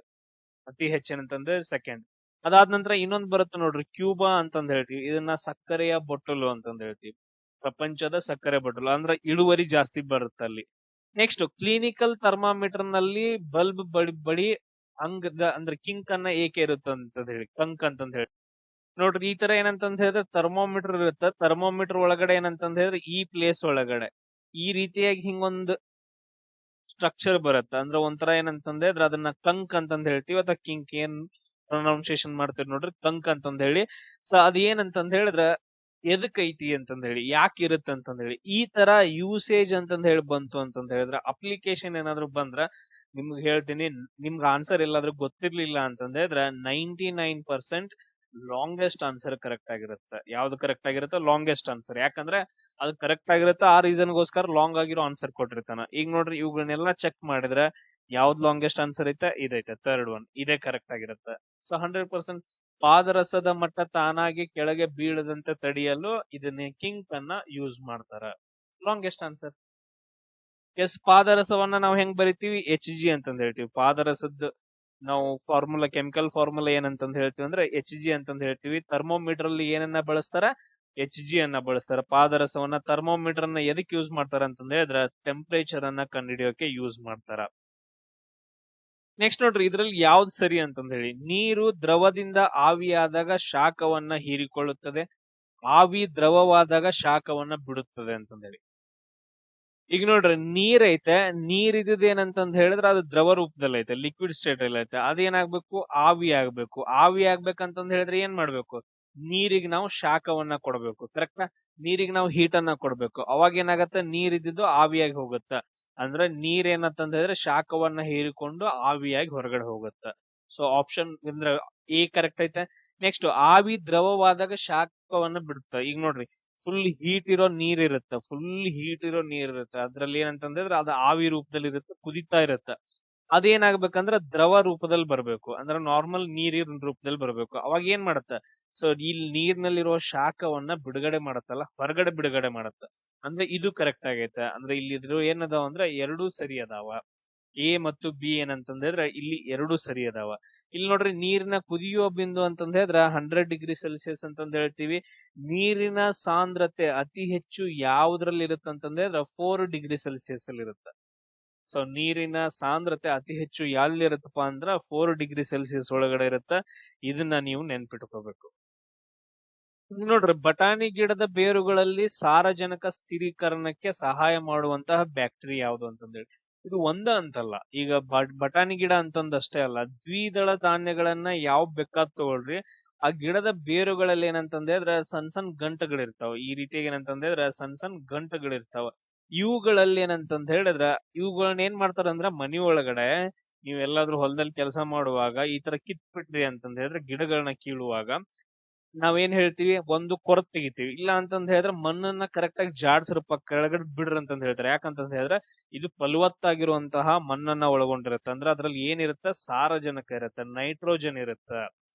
Speaker 1: ಅತಿ ಹೆಚ್ಚೇನಂತಂದ್ರೆ ಸೆಕೆಂಡ್. ಅದಾದ ನಂತರ ಇನ್ನೊಂದ್ ಬರುತ್ತೆ ನೋಡ್ರಿ ಕ್ಯೂಬಾ ಅಂತಂದ್ ಹೇಳ್ತೀವಿ. ಇದನ್ನ ಸಕ್ಕರೆಯ ಬೊಟ್ಟಲು ಅಂತಂದ್ ಹೇಳ್ತೀವಿ. ಪ್ರಪಂಚದ ಸಕ್ಕರೆ ಬೊಟ್ಟಲು ಅಂದ್ರೆ ಇಳುವರಿ ಜಾಸ್ತಿ ಬರುತ್ತೆ ಅಲ್ಲಿ. ನೆಕ್ಸ್ಟ್ ಕ್ಲಿನಿಕಲ್ ಥರ್ಮಾಮೀಟರ್ ನಲ್ಲಿ ಬಲ್ಬ್ ಬಡಿ ಅಂಗದ ಅಂದ್ರೆ ಕಿಂಕ್ ಅನ್ನ ಏಕೆ ಇರುತ್ತೆ ಅಂತಂದ್ ಹೇಳಿ, ಕಂಕ್ ಅಂತಂದ್ ಹೇಳಿ. ನೋಡ್ರಿ ಈ ತರ ಏನಂತಂದ್ ಹೇಳಿದ್ರೆ ಥರ್ಮೋಮೀಟರ್ ಇರುತ್ತೆ. ಥರ್ಮೋಮೀಟರ್ ಒಳಗಡೆ ಏನಂತಂದ್ ಹೇಳಿದ್ರೆ ಈ ಪ್ಲೇಸ್ ಒಳಗಡೆ ಈ ರೀತಿಯಾಗಿ ಹಿಂಗೊಂದು ಸ್ಟ್ರಕ್ಚರ್ ಬರುತ್ತೆ. ಅಂದ್ರೆ ಒಂಥರ ಏನಂತಂದ್ ಹೇಳಿದ್ರೆ ಅದನ್ನ ಕಂಕ್ ಅಂತಂದ್ ಹೇಳ್ತೀವಿ ಅಥವಾ ಕಿಂಕ್ ಏನ್ ಪ್ರೊನೌನ್ಸಿಯೇಷನ್ ಮಾಡ್ತೀವಿ ನೋಡ್ರಿ ಕಂಕ್ ಅಂತಂದ್ ಹೇಳಿ. ಸೊ ಅದ್ ಏನಂತಂದ್ ಹೇಳಿದ್ರೆ ಎದಕ್ ಐತಿ ಅಂತಂದ್ ಹೇಳಿ, ಯಾಕೆ ಇರುತ್ತೆ ಅಂತಂದ್ ಹೇಳಿ. ಈ ತರ ಯೂಸೇಜ್ ಅಂತಂದ್ ಹೇಳಿ ಬಂತು ಅಂತಂದ್ ಹೇಳಿದ್ರೆ ಅಪ್ಲಿಕೇಶನ್ ಏನಾದ್ರು ಬಂದ್ರ ನಿಮ್ಗೆ ಹೇಳ್ತೀನಿ, ನಿಮ್ಗೆ ಆನ್ಸರ್ ಎಲ್ಲಾದ್ರೂ ಗೊತ್ತಿರ್ಲಿಲ್ಲ ಅಂತಂದ್ರೆ 99% ಲಾಂಗೆಸ್ಟ್ ಆನ್ಸರ್ ಕರೆಕ್ಟ್ ಆಗಿರುತ್ತೆ. ಯಾವ್ದು ಕರೆಕ್ಟ್ ಆಗಿರುತ್ತೆ? Longest answer. ಯಾಕಂದ್ರೆ ಅದು ಕರೆಕ್ಟ್ ಆಗಿರುತ್ತೆ, ಆ ರೀಸನ್ ಗೋಸ್ಕರ ಲಾಂಗ್ ಆಗಿರೋ ಆನ್ಸರ್ ಕೊಟ್ಟಿರ್ತಾನ. ಈಗ ನೋಡ್ರಿ, ಇವುಗಳನ್ನೆಲ್ಲ ಚೆಕ್ ಮಾಡಿದ್ರೆ ಯಾವ್ದು ಲಾಂಗೆಸ್ಟ್ ಆನ್ಸರ್ ಐತೆ? ಇದೈತೆ, ಥರ್ಡ್ ಒನ್, ಇದೇ ಕರೆಕ್ಟ್ ಆಗಿರುತ್ತೆ. ಸೊ 100% ಪಾದರಸದ ಮಟ್ಟ ತಾನಾಗಿ ಕೆಳಗೆ ಬೀಳದಂತೆ ತಡೆಯಲು ಇದನ್ನ ಕಿಂಕ್ ಅನ್ನ ಯೂಸ್ ಮಾಡ್ತಾರ. Longest answer. ಎಸ್, ಪಾದರಸವನ್ನ ನಾವು ಹೆಂಗ್ ಬರಿತೀವಿ? HG ಅಂತಂದ್ ಹೇಳ್ತೀವಿ. ಪಾದರಸದ ನಾವು ಫಾರ್ಮುಲಾ, ಕೆಮಿಕಲ್ ಫಾರ್ಮುಲಾ ಏನಂತಂದ್ ಹೇಳ್ತೀವಿ ಅಂದ್ರೆ HG ಅಂತಂದ್ ಹೇಳ್ತೀವಿ. ಥರ್ಮೋಮೀಟರ್ ಅಲ್ಲಿ ಏನನ್ನ ಬಳಸ್ತಾರ? HG ಅನ್ನ ಬಳಸ್ತಾರ. ಪಾದರಸವನ್ನ, ಥರ್ಮೋಮೀಟರ್ ಅನ್ನ ಎದಕ್ ಯೂಸ್ ಮಾಡ್ತಾರ ಅಂತಂದ್ ಹೇಳಿದ್ರೆ ಟೆಂಪರೇಚರ್ ಅನ್ನ ಕಂಡುಹಿಡಿಯೋಕೆ ಯೂಸ್ ಮಾಡ್ತಾರ. ನೆಕ್ಸ್ಟ್ ನೋಡ್ರಿ, ಇದ್ರಲ್ಲಿ ಯಾವ್ದು ಸರಿ ಅಂತಂದ್ ಹೇಳಿ. ನೀರು ದ್ರವದಿಂದ ಆವಿಯಾದಾಗ ಶಾಖವನ್ನ ಹೀರಿಕೊಳ್ಳುತ್ತದೆ, ಆವಿ ದ್ರವವಾದಾಗ ಶಾಖವನ್ನ ಬಿಡುತ್ತದೆ ಅಂತಂದ್ ಹೇಳಿ. ಈಗ ನೋಡ್ರಿ, ನೀರ್ ಐತೆ, ನೀರ್ ಇದೇನಂತಂದ್ ಹೇಳಿದ್ರೆ ಅದು ದ್ರವ ರೂಪದಲ್ಲಿ ಐತೆ, ಲಿಕ್ವಿಡ್ ಸ್ಟೇಟ್ ಅಲ್ಲಿ ಐತೆ. ಅದೇನಾಗ್ಬೇಕು? ಆವಿ ಆಗ್ಬೇಕು. ಆವಿ ಆಗ್ಬೇಕಂತಂದ್ ಹೇಳಿದ್ರೆ ಏನ್ ಮಾಡ್ಬೇಕು? ನೀರಿಗೆ ನಾವು ಶಾಖವನ್ನ ಕೊಡ್ಬೇಕು, ಕರೆಕ್ಟಾ? ನೀರಿಗೆ ನಾವು ಹೀಟ್ ಅನ್ನ ಕೊಡ್ಬೇಕು. ಅವಾಗ ಏನಾಗತ್ತೆ? ನೀರ್ ಇದ್ದಿದ್ದು ಆವಿಯಾಗಿ ಹೋಗುತ್ತ. ಅಂದ್ರೆ ನೀರ್ ಏನಂತಂದ್ ಹೇಳಿದ್ರೆ ಶಾಖವನ್ನ ಹೀರಿಕೊಂಡು ಆವಿಯಾಗಿ ಹೊರಗಡೆ ಹೋಗುತ್ತ. ಸೊ ಆಪ್ಷನ್ ಅಂದ್ರೆ ಎ ಕರೆಕ್ಟ್ ಐತೆ. ನೆಕ್ಸ್ಟ್, ಆವಿ ದ್ರವವಾದಾಗ ಶಾಖವನ್ನ ಬಿಡುತ್ತ. ಈಗ ನೋಡ್ರಿ, ಫುಲ್ ಹೀಟ್ ಇರೋ ನೀರ್ ಇರುತ್ತೆ, ಅದ್ರಲ್ಲಿ ಏನಂತಂದ್ರೆ ಅದು ಆವಿ ರೂಪದಲ್ಲಿ ಇರುತ್ತೆ, ಕುದಿತಾ ಇರುತ್ತೆ. ಅದೇನಾಗ್ಬೇಕಂದ್ರೆ ದ್ರವ ರೂಪದಲ್ಲಿ ಬರ್ಬೇಕು, ಅಂದ್ರೆ ನಾರ್ಮಲ್ ನೀರಿನ ರೂಪದಲ್ಲಿ ಬರ್ಬೇಕು. ಅವಾಗ ಏನ್ ಮಾಡುತ್ತೆ? ಸೊ ಇಲ್ಲಿ ನೀರ್ನಲ್ಲಿರುವ ಶಾಖವನ್ನ ಬಿಡುಗಡೆ ಮಾಡತ್ತಲ್ಲ, ಹೊರಗಡೆ ಬಿಡುಗಡೆ ಮಾಡತ್ತ. ಅಂದ್ರೆ ಇದು ಕರೆಕ್ಟ್ ಆಗೈತೆ. ಅಂದ್ರೆ ಇಲ್ಲಿ ಏನದಾವ ಅಂದ್ರೆ ಎರಡೂ ಸರಿ ಅದಾವ. ಎ ಮತ್ತು ಬಿ ಏನಂತಂದ್ರೆ ಇಲ್ಲಿ ಎರಡೂ ಸರಿ ಅದಾವ. ಇಲ್ಲಿ ನೋಡ್ರಿ, ನೀರಿನ ಕುದಿಯುವ ಬಿಂದು ಅಂತಂದ್ ಹೇಳಿದ್ರ 100°C ಅಂತಂದ್ ಹೇಳ್ತೀವಿ. ನೀರಿನ ಸಾಂದ್ರತೆ ಅತಿ ಹೆಚ್ಚು ಯಾವುದ್ರಲ್ಲಿ ಇರುತ್ತೆ ಅಂತಂದ್ರೆ 4°C ಅಲ್ಲಿ ಇರುತ್ತೆ. ಸೊ ನೀರಿನ ಸಾಂದ್ರತೆ ಅತಿ ಹೆಚ್ಚು ಎಲ್ಲಿರುತ್ತಪ್ಪ ಅಂದ್ರ 4°C ಒಳಗಡೆ ಇರುತ್ತೆ. ಇದನ್ನ ನೀವು ನೆನ್ಪಿಟ್ಕೋಬೇಕು. ನೋಡ್ರಿ, ಬಟಾಣಿ ಗಿಡದ ಬೇರುಗಳಲ್ಲಿ ಸಾರಜನಕ ಸ್ಥಿರೀಕರಣಕ್ಕೆ ಸಹಾಯ ಮಾಡುವಂತಹ ಬ್ಯಾಕ್ಟೀರಿಯಾ ಯಾವುದು ಅಂತಂದೇಳಿ. ಇದು ಅಂತಲ್ಲ, ಈಗ ಬಟಾಣಿ ಗಿಡ ಅಂತಂದಷ್ಟೇ ಅಲ್ಲ, ದ್ವಿದಳ ಧಾನ್ಯಗಳನ್ನ ಯಾವ ಬೇಕಾದ್ ತಗೊಳ್ರಿ, ಆ ಗಿಡದ ಬೇರುಗಳಲ್ಲಿ ಏನಂತಂದ್ರೆ ಸಣ್ಣ ಸಣ್ಣ ಗಂಟುಗಳಿರ್ತಾವ. ಈ ರೀತಿಯಾಗಿ ಏನಂತಂದ್ರೆ ಸಣ್ಣ ಸಣ್ಣ ಗಂಟುಗಳಿರ್ತಾವ. ಇವುಗಳಲ್ಲಿ ಏನಂತಂದ್ ಹೇಳಿದ್ರ, ಇವುಗಳನ್ನ ಏನ್ ಮಾಡ್ತಾರಂದ್ರ ಮನಿ ಒಳಗಡೆ ನೀವ್ ಎಲ್ಲಾದ್ರೂ ಹೊಲದಲ್ಲಿ ಕೆಲಸ ಮಾಡುವಾಗ ಈ ತರ ಕಿತ್ಬಿಟ್ರಿ ಅಂತಂದ್ ಹೇಳಿದ್ರೆ, ಗಿಡಗಳನ್ನ ಕೀಳುವಾಗ ನಾವೇನ್ ಹೇಳ್ತೀವಿ? ಒಂದು ಕೊರತ್ ತೆಗಿತೀವಿ. ಇಲ್ಲ ಅಂತಂದ್ ಹೇಳಿದ್ರೆ ಮಣ್ಣನ್ನ ಕರೆಕ್ಟ್ ಆಗಿ ಜಾಡ್ಸ್ರಪ್ಪ, ಕೆಳಗಡೆ ಬಿಡ್ರಿ ಅಂತಂದ್ ಹೇಳ್ತಾರೆ. ಯಾಕಂತಂದ್ ಹೇಳಿದ್ರೆ ಇದು ಫಲವತ್ತಾಗಿರುವಂತಹ ಮಣ್ಣನ್ನ ಒಳಗೊಂಡಿರುತ್ತೆ. ಅಂದ್ರೆ ಅದ್ರಲ್ಲಿ ಏನಿರುತ್ತೆ? ಸಾರಜನಕ ಇರುತ್ತೆ, ನೈಟ್ರೋಜನ್ ಇರುತ್ತೆ.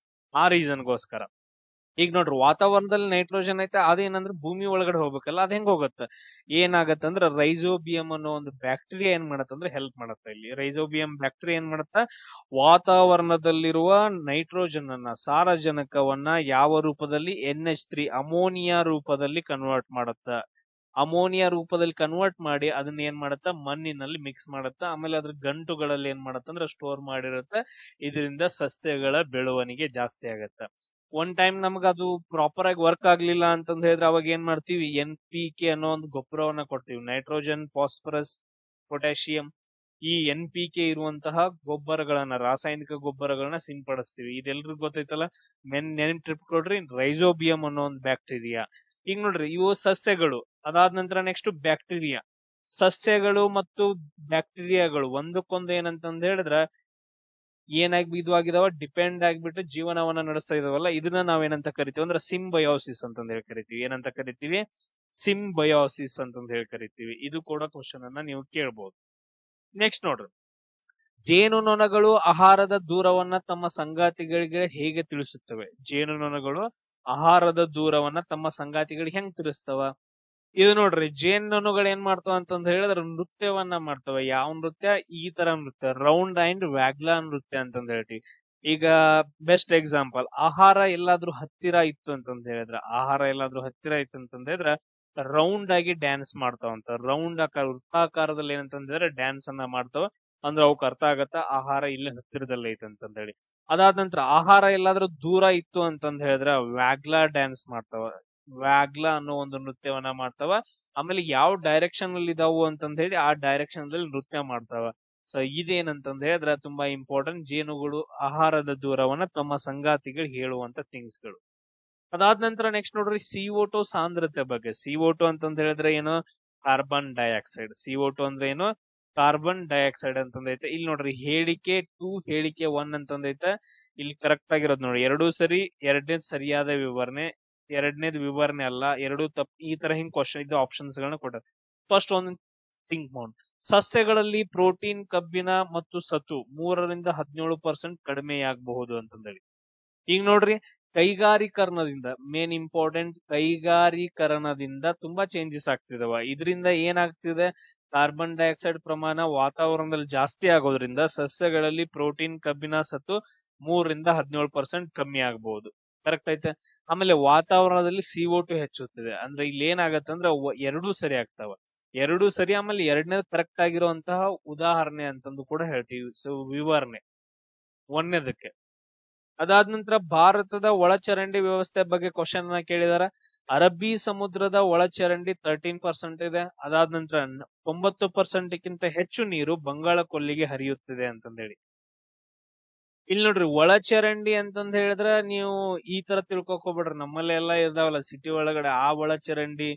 Speaker 1: ಆ ರೀಸನ್ಗೋಸ್ಕರ. ಈಗ ನೋಡ್ರಿ, ವಾತಾವರಣದಲ್ಲಿ ನೈಟ್ರೋಜನ್ ಐತೆ, ಅದೇನಂದ್ರೆ ಭೂಮಿ ಒಳಗಡೆ ಹೋಗ್ಬೇಕಲ್ಲ, ಅದ್ ಹೆಂಗ್ ಹೋಗತ್ತೆ? ಏನಾಗತ್ತಂದ್ರ ರೈಸೋಬಿಯಂ ಅನ್ನೋ ಒಂದು ಬ್ಯಾಕ್ಟೀರಿಯಾ ಏನ್ ಮಾಡತ್ತಂದ್ರೆ ಹೆಲ್ಪ್ ಮಾಡತ್ತ. ಇಲ್ಲಿ ರೈಸೋಬಿಯಂ ಬ್ಯಾಕ್ಟೀರಿಯಾ ಏನ್ ಮಾಡತ್ತ? ವಾತಾವರಣದಲ್ಲಿರುವ ನೈಟ್ರೋಜನ್ ಅನ್ನ, ಸಾರಜನಕವನ್ನ ಯಾವ ರೂಪದಲ್ಲಿ? NH3 ಅಮೋನಿಯಾ ರೂಪದಲ್ಲಿ ಕನ್ವರ್ಟ್ ಮಾಡತ್ತ. ಅಮೋನಿಯಾ ರೂಪದಲ್ಲಿ ಕನ್ವರ್ಟ್ ಮಾಡಿ ಅದನ್ನ ಏನ್ ಮಾಡತ್ತ? ಮಣ್ಣಿನಲ್ಲಿ ಮಿಕ್ಸ್ ಮಾಡತ್ತ. ಆಮೇಲೆ ಅದ್ರ ಗಂಟುಗಳಲ್ಲಿ ಏನ್ ಮಾಡತ್ತಂದ್ರೆ ಸ್ಟೋರ್ ಮಾಡಿರುತ್ತೆ. ಇದರಿಂದ ಸಸ್ಯಗಳ ಬೆಳವಣಿಗೆ ಜಾಸ್ತಿ ಆಗತ್ತ. ಒನ್ ಟೈಮ್ ನಮ್ಗ ಅದು ಪ್ರಾಪರ್ ಆಗಿ ವರ್ಕ್ ಆಗ್ಲಿಲ್ಲ ಅಂತಂದ್ ಹೇಳಿದ್ರೆ ಅವಾಗ ಏನ್ ಮಾಡ್ತೀವಿ? NPK ಅನ್ನೋ ಒಂದು ಗೊಬ್ಬರವನ್ನ ಕೊಡ್ತೀವಿ. ನೈಟ್ರೋಜನ್, ಫಾಸ್ಫರಸ್, ಪೊಟ್ಯಾಷಿಯಂ, ಈ NPK ಇರುವಂತಹ ಗೊಬ್ಬರಗಳನ್ನ, ರಾಸಾಯನಿಕ ಗೊಬ್ಬರಗಳನ್ನ ಸಿಂಪಡಿಸ್ತೀವಿ. ಇದೆಲ್ರಿಗೂ ಗೊತ್ತೈತಲ್ಲ. ನೆನ್ಪಿಟ್ಕೊಡ್ರಿ, ರೈಸೋಬಿಯಂ ಅನ್ನೋ ಒಂದು ಬ್ಯಾಕ್ಟೀರಿಯಾ. ಈಗ ನೋಡ್ರಿ, ಇವು ಸಸ್ಯಗಳು. ಅದಾದ ನಂತರ ನೆಕ್ಸ್ಟ್ ಬ್ಯಾಕ್ಟೀರಿಯಾ. ಸಸ್ಯಗಳು ಮತ್ತು ಬ್ಯಾಕ್ಟೀರಿಯಾಗಳು ಒಂದಕ್ಕೊಂದು ಏನಂತಂದ್ ಹೇಳಿದ್ರ ಏನಾಗಿ ಇದು ಆಗಿದಾವ? ಡಿಪೆಂಡ್ ಆಗ್ಬಿಟ್ಟು ಜೀವನವನ್ನ ನಡೆಸ್ತಾ ಇದಾವಲ್ಲ. ಇದನ್ನ ನಾವೇನಂತ ಕರಿತೀವಿ ಅಂದ್ರೆ ಸಿಂಬಯೋಸಿಸ್ ಅಂತಂದ್ ಹೇಳಿ ಕರಿತೀವಿ. ಏನಂತ ಕರಿತೀವಿ? ಸಿಂಬಯೋಸಿಸ್ ಅಂತಂದ್ ಹೇಳಿ ಕರಿತೀವಿ. ಇದು ಕೂಡ ಕ್ವಶನ್ ಅನ್ನ ನೀವು ಕೇಳ್ಬಹುದು. ನೆಕ್ಸ್ಟ್ ನೋಡ್ರಿ, ಜೇನುನೊಣಗಳು ಆಹಾರದ ದೂರವನ್ನ ತಮ್ಮ ಸಂಗಾತಿಗಳಿಗೆ ಹೇಗೆ ತಿಳಿಸುತ್ತವೆ? ಜೇನುನೊಣಗಳು ಆಹಾರದ ದೂರವನ್ನ ತಮ್ಮ ಸಂಗಾತಿಗಳಿಗೆ ಹೆಂಗ್ ತಿಳಿಸ್ತವ? ಇದು ನೋಡ್ರಿ, ಜೇನುನೊಣಗಳು ಏನ್ ಮಾಡ್ತಾವ ಅಂತಂದ್ ಹೇಳಿದ್ರೆ ನೃತ್ಯವನ್ನ ಮಾಡ್ತವೆ. ಯಾವ ನೃತ್ಯ? ಈ ತರ ನೃತ್ಯ, ರೌಂಡ್ ಅಂಡ್ ವ್ಯಾಗ್ಲಾ ನೃತ್ಯ ಅಂತಂದ್ ಹೇಳ್ತೀವಿ. ಈಗ ಬೆಸ್ಟ್ ಎಕ್ಸಾಂಪಲ್, ಆಹಾರ ಎಲ್ಲಾದ್ರೂ ಹತ್ತಿರ ಇತ್ತು ಅಂತಂದ್ ಹೇಳಿದ್ರೆ ರೌಂಡ್ ಆಗಿ ಡ್ಯಾನ್ಸ್ ಮಾಡ್ತಾವಂತ. ರೌಂಡ್ ಆಕಾರ, ವೃತ್ತಾಕಾರದಲ್ಲಿ ಏನಂತಂದ್ರೆ ಡ್ಯಾನ್ಸ್ ಅನ್ನ ಮಾಡ್ತಾವ. ಅಂದ್ರೆ ಅವಕ್ ಅರ್ಥ ಆಗತ್ತ ಆಹಾರ ಇಲ್ಲೇ ಹತ್ತಿರದಲ್ಲಿ ಐತೆ ಅಂತಂದ್ ಹೇಳಿ. ಅದಾದ ನಂತರ ಆಹಾರ ಎಲ್ಲಾದ್ರೂ ದೂರ ಇತ್ತು ಅಂತಂದ್ ಹೇಳಿದ್ರೆ ವ್ಯಾಗ್ಲಾ ಡ್ಯಾನ್ಸ್ ಮಾಡ್ತಾವ. ವ್ಯಾಗ್ಲಾ ಅನ್ನೋ ಒಂದು ನೃತ್ಯವನ್ನ ಮಾಡ್ತಾವ. ಆಮೇಲೆ ಯಾವ ಡೈರೆಕ್ಷನ್ ಅಲ್ಲಿ ಇದಾವು ಅಂತಂದ್ ಹೇಳಿ ಆ ಡೈರೆಕ್ಷನ್ ಅಲ್ಲಿ ನೃತ್ಯ ಮಾಡ್ತಾವ. ಸೊ ಇದೇನಂತಂದ್ ಹೇಳಿದ್ರೆ ತುಂಬಾ ಇಂಪಾರ್ಟೆಂಟ್. ಜೇನುಗಳು ಆಹಾರದ ದೂರವನ್ನ ತಮ್ಮ ಸಂಗಾತಿಗಳು ಹೇಳುವಂತ ಥಿಂಗ್ಸ್ ಗಳು. ಅದಾದ ನಂತರ ನೆಕ್ಸ್ಟ್ ನೋಡ್ರಿ, CO2 ಸಾಂದ್ರತೆ ಬಗ್ಗೆ. CO2 ಅಂತಂದ್ ಹೇಳಿದ್ರೆ ಏನು? Carbon dioxide. CO2 ಅಂದ್ರೆ ಏನು? ಕಾರ್ಬನ್ ಡೈಆಕ್ಸೈಡ್ ಅಂತಂದೈತೆ. ಇಲ್ಲಿ ನೋಡ್ರಿ ಹೇಳಿಕೆ 2 ಹೇಳಿಕೆ 1 ಅಂತಂದೈತೆ. ಇಲ್ಲಿ ಕರೆಕ್ಟ್ ಆಗಿರೋದು ನೋಡಿ, ಎರಡೂ ಸರಿ, ಎರಡನೇದು ಸರಿಯಾದ ವಿವರಣೆ, ಎರಡನೇದು ವಿವರಣೆ ಅಲ್ಲ, ಎರಡೂ ತಪ್ಪು. ಈ ತರ ಹಿಂಗ್ ಕ್ವಶನ್ ಇದು ಆಪ್ಷನ್ಸ್ ಗಳನ್ನ ಕೊಟ್ಟಾರ. ಫಸ್ಟ್ ಒಂದು ಥಿಂಕ್ ಮಾಡೋಣ. ಸಸ್ಯಗಳಲ್ಲಿ ಪ್ರೋಟೀನ್, ಕಬ್ಬಿಣ ಮತ್ತು ಸತು 3-17% ಕಡಿಮೆಯಾಗಬಹುದು ಅಂತಂದೇಳಿ. ಈಗ ನೋಡ್ರಿ, ಕೈಗಾರೀಕರಣದಿಂದ, ಮೇನ್ ಇಂಪಾರ್ಟೆಂಟ್, ಕೈಗಾರೀಕರಣದಿಂದ ತುಂಬಾ ಚೇಂಜಸ್ ಆಗ್ತಿದಾವ. ಇದರಿಂದ ಏನಾಗ್ತಿದೆ, ಕಾರ್ಬನ್ ಡೈಆಕ್ಸೈಡ್ ಪ್ರಮಾಣ ವಾತಾವರಣದಲ್ಲಿ ಜಾಸ್ತಿ ಆಗೋದ್ರಿಂದ ಸಸ್ಯಗಳಲ್ಲಿ ಪ್ರೋಟೀನ್, ಕಬ್ಬಿಣ, ಸತು 3-17% ಕಮ್ಮಿ ಆಗಬಹುದು. ಕರೆಕ್ಟ್ ಐತೆ. ಆಮೇಲೆ ವಾತಾವರಣದಲ್ಲಿ CO2 ಹೆಚ್ಚುತ್ತಿದೆ. ಅಂದ್ರೆ ಇಲ್ಲಿ ಏನಾಗತ್ತೆ ಅಂದ್ರೆ ಎರಡೂ ಸರಿ ಆಗ್ತಾವ, ಎರಡೂ ಸರಿ. ಆಮೇಲೆ ಎರಡನೇದು ಕರೆಕ್ಟ್ ಆಗಿರುವಂತಹ ಉದಾಹರಣೆ ಅಂತಂದು ಕೂಡ ಹೇಳ್ತೀವಿ. ಸೊ ವಿವರಣೆ ಒಂದನೇದಕ್ಕೆ. ಅದಾದ ನಂತರ ಭಾರತದ ಒಳಚರಂಡಿ ವ್ಯವಸ್ಥೆ ಬಗ್ಗೆ ಕ್ವಶನ್ ಅನ್ನ ಕೇಳಿದಾರ. ಅರಬ್ಬಿ ಸಮುದ್ರದ ಒಳಚರಂಡಿ 13% ಇದೆ. ಅದಾದ ನಂತರ 90% ಗಿಂತ ಹೆಚ್ಚು ನೀರು ಬಂಗಾಳ ಕೊಲ್ಲಿಗೆ ಹರಿಯುತ್ತಿದೆ ಅಂತಂದೇಳಿ. ಇಲ್ಲಿ ನೋಡ್ರಿ, ಒಳಚರಂಡಿ ಅಂತಂದ್ ಹೇಳಿದ್ರ ನೀವು ಈ ತರ ತಿಳ್ಕೊಕ್ ಹೋಗ್ಬೇಡ್ರಿ. ನಮ್ಮಲ್ಲಿ ಎಲ್ಲಾ ಇದಾವಲ್ಲ ಸಿಟಿ ಒಳಗಡೆ, ಆ ಒಳಚರಂಡಿ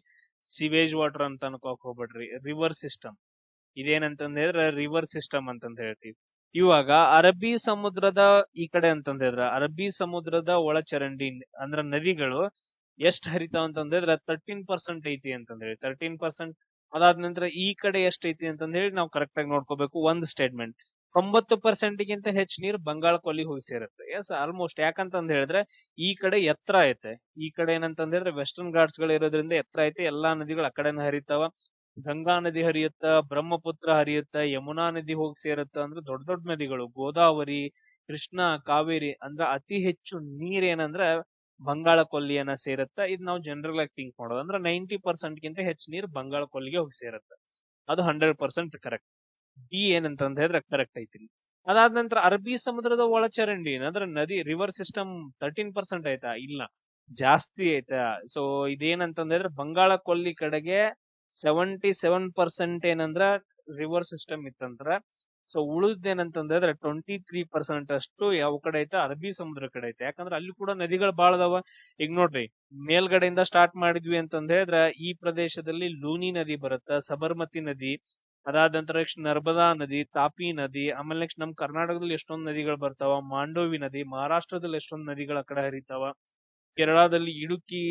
Speaker 1: ಸಿವೇಜ್ ವಾಟರ್ ಅಂತ ಅನ್ಕೋಕ್ ಹೋಗ್ಬೇಡ್ರಿ. ರಿವರ್ ಸಿಸ್ಟಮ್ ಇದೇನಂತಂದ್ ಹೇಳಿದ್ರೆ ರಿವರ್ ಸಿಸ್ಟಮ್ ಅಂತಂದ್ ಹೇಳ್ತೀವಿ. ಇವಾಗ ಅರಬ್ಬಿ ಸಮುದ್ರದ ಈ ಕಡೆ ಅಂತಂದ್ ಹೇಳಿದ್ರ ಅರಬ್ಬಿ ಸಮುದ್ರದ ಒಳಚರಂಡಿ ಅಂದ್ರ ನದಿಗಳು ಎಷ್ಟ್ ಹರಿತಾವ ಅಂತಂದ್ರೆ 13% ಐತಿ ಅಂತಂದ್ ಹೇಳಿ, 13%. ಅದಾದ ನಂತರ ಈ ಕಡೆ ಎಷ್ಟ್ ಐತಿ ಅಂತಂದ್ ಹೇಳಿ ನಾವು ಕರೆಕ್ಟ್ ಆಗಿ ನೋಡ್ಕೋಬೇಕು. ಒಂದ್ ಸ್ಟೇಟ್ಮೆಂಟ್, 90% ಗಿಂತ ಹೆಚ್ಚು ನೀರು ಬಂಗಾಳ ಕೊಲ್ಲಿ ಹೋಗಿ ಸೇರುತ್ತೆ. S, almost. ಯಾಕಂತಂದ್ ಹೇಳಿದ್ರೆ ಈ ಕಡೆ ಎತ್ತರ ಐತೆ, ಈ ಕಡೆ ಏನಂತಂದ್ ಹೇಳಿದ್ರೆ ವೆಸ್ಟರ್ನ್ ಘಾಟ್ಸ್ ಗಳು ಇರೋದ್ರಿಂದ ಎತ್ತರ ಐತೆ. ಎಲ್ಲಾ ನದಿಗಳು ಆ ಕಡೆನ ಹರಿತಾವ. ಗಂಗಾ ನದಿ ಹರಿಯುತ್ತ, ಬ್ರಹ್ಮಪುತ್ರ ಹರಿಯುತ್ತ, ಯಮುನಾ ನದಿ ಹೋಗಿ ಸೇರುತ್ತ. ಅಂದ್ರೆ ದೊಡ್ಡ ದೊಡ್ಡ ನದಿಗಳು, ಗೋದಾವರಿ, ಕೃಷ್ಣ, ಕಾವೇರಿ, ಅಂದ್ರೆ ಅತಿ ಹೆಚ್ಚು ನೀರ್ ಏನಂದ್ರ ಬಂಗಾಳ ಕೊಲ್ಲಿಯನ್ನ ಸೇರುತ್ತ. ಇದು ನಾವು ಜನರಲ್ ಆಗಿ ಥಿಂಕ್ ಮಾಡೋದು. ಅಂದ್ರೆ 90% ಗಿಂತ ಹೆಚ್ಚು ನೀರು ಬಂಗಾಳ ಕೊಲ್ಲಿಗೆ ಹೋಗಿ ಸೇರುತ್ತೆ. ಅದು 100% ಕರೆಕ್ಟ್. ಬಿ ಏನಂತಂದ್ ಹೇಳಿದ್ರೆ ಕರೆಕ್ಟ್ ಐತಿ. ಅದಾದ ನಂತರ ಅರಬ್ಬಿ ಸಮುದ್ರದ ಒಳಚರಂಡಿ ಅಂದ್ರೆ ನದಿ ರಿವರ್ ಸಿಸ್ಟಮ್ 13% ಐತಾ? ಇಲ್ಲ, ಜಾಸ್ತಿ ಐತಾ. ಸೊ ಇದೇನಂತಂದ್ ಹೇಳಿದ್ರೆ ಬಂಗಾಳ ಕೊಲ್ಲಿ ಕಡೆಗೆ 77% ಏನಂದ್ರ ರಿವರ್ ಸಿಸ್ಟಮ್ ಇತ್ತಂದ್ರ. ಸೊ ಉಳಿದೇನಂತಂದ್ ಹೇಳಿದ್ರೆ 23% ಅಷ್ಟು ಯಾವ ಕಡೆ ಐತೆ, ಅರಬ್ಬಿ ಸಮುದ್ರ ಕಡೆ ಐತೆ. ಯಾಕಂದ್ರೆ ಅಲ್ಲಿ ಕೂಡ ನದಿಗಳು ಬಾಳ ಅದಾವ. ಈಗ ನೋಡ್ರಿ, ಮೇಲ್ಗಡೆಯಿಂದ ಸ್ಟಾರ್ಟ್ ಮಾಡಿದ್ವಿ ಅಂತಂದ್ ಹೇಳಿದ್ರೆ ಈ ಪ್ರದೇಶದಲ್ಲಿ ಲೂನಿ ನದಿ ಬರುತ್ತ, ಸಬರ್ಮತಿ ನದಿ, ಅದಾದ ನಂತರ ನೆಕ್ಸ್ಟ್ ನರ್ಮದಾ ನದಿ, ತಾಪಿ ನದಿ. ಆಮೇಲೆ ನೆಕ್ಸ್ಟ್ ನಮ್ ಕರ್ನಾಟಕದಲ್ಲಿ ಎಷ್ಟೊಂದು ನದಿಗಳು ಬರ್ತಾವ, ಮಾಂಡೋವಿ ನದಿ. ಮಹಾರಾಷ್ಟ್ರದಲ್ಲಿ ಎಷ್ಟೊಂದು ನದಿಗಳ ಕಡೆ ಹರಿತಾವ. ಕೇರಳದಲ್ಲಿ ಇಡುಕಿ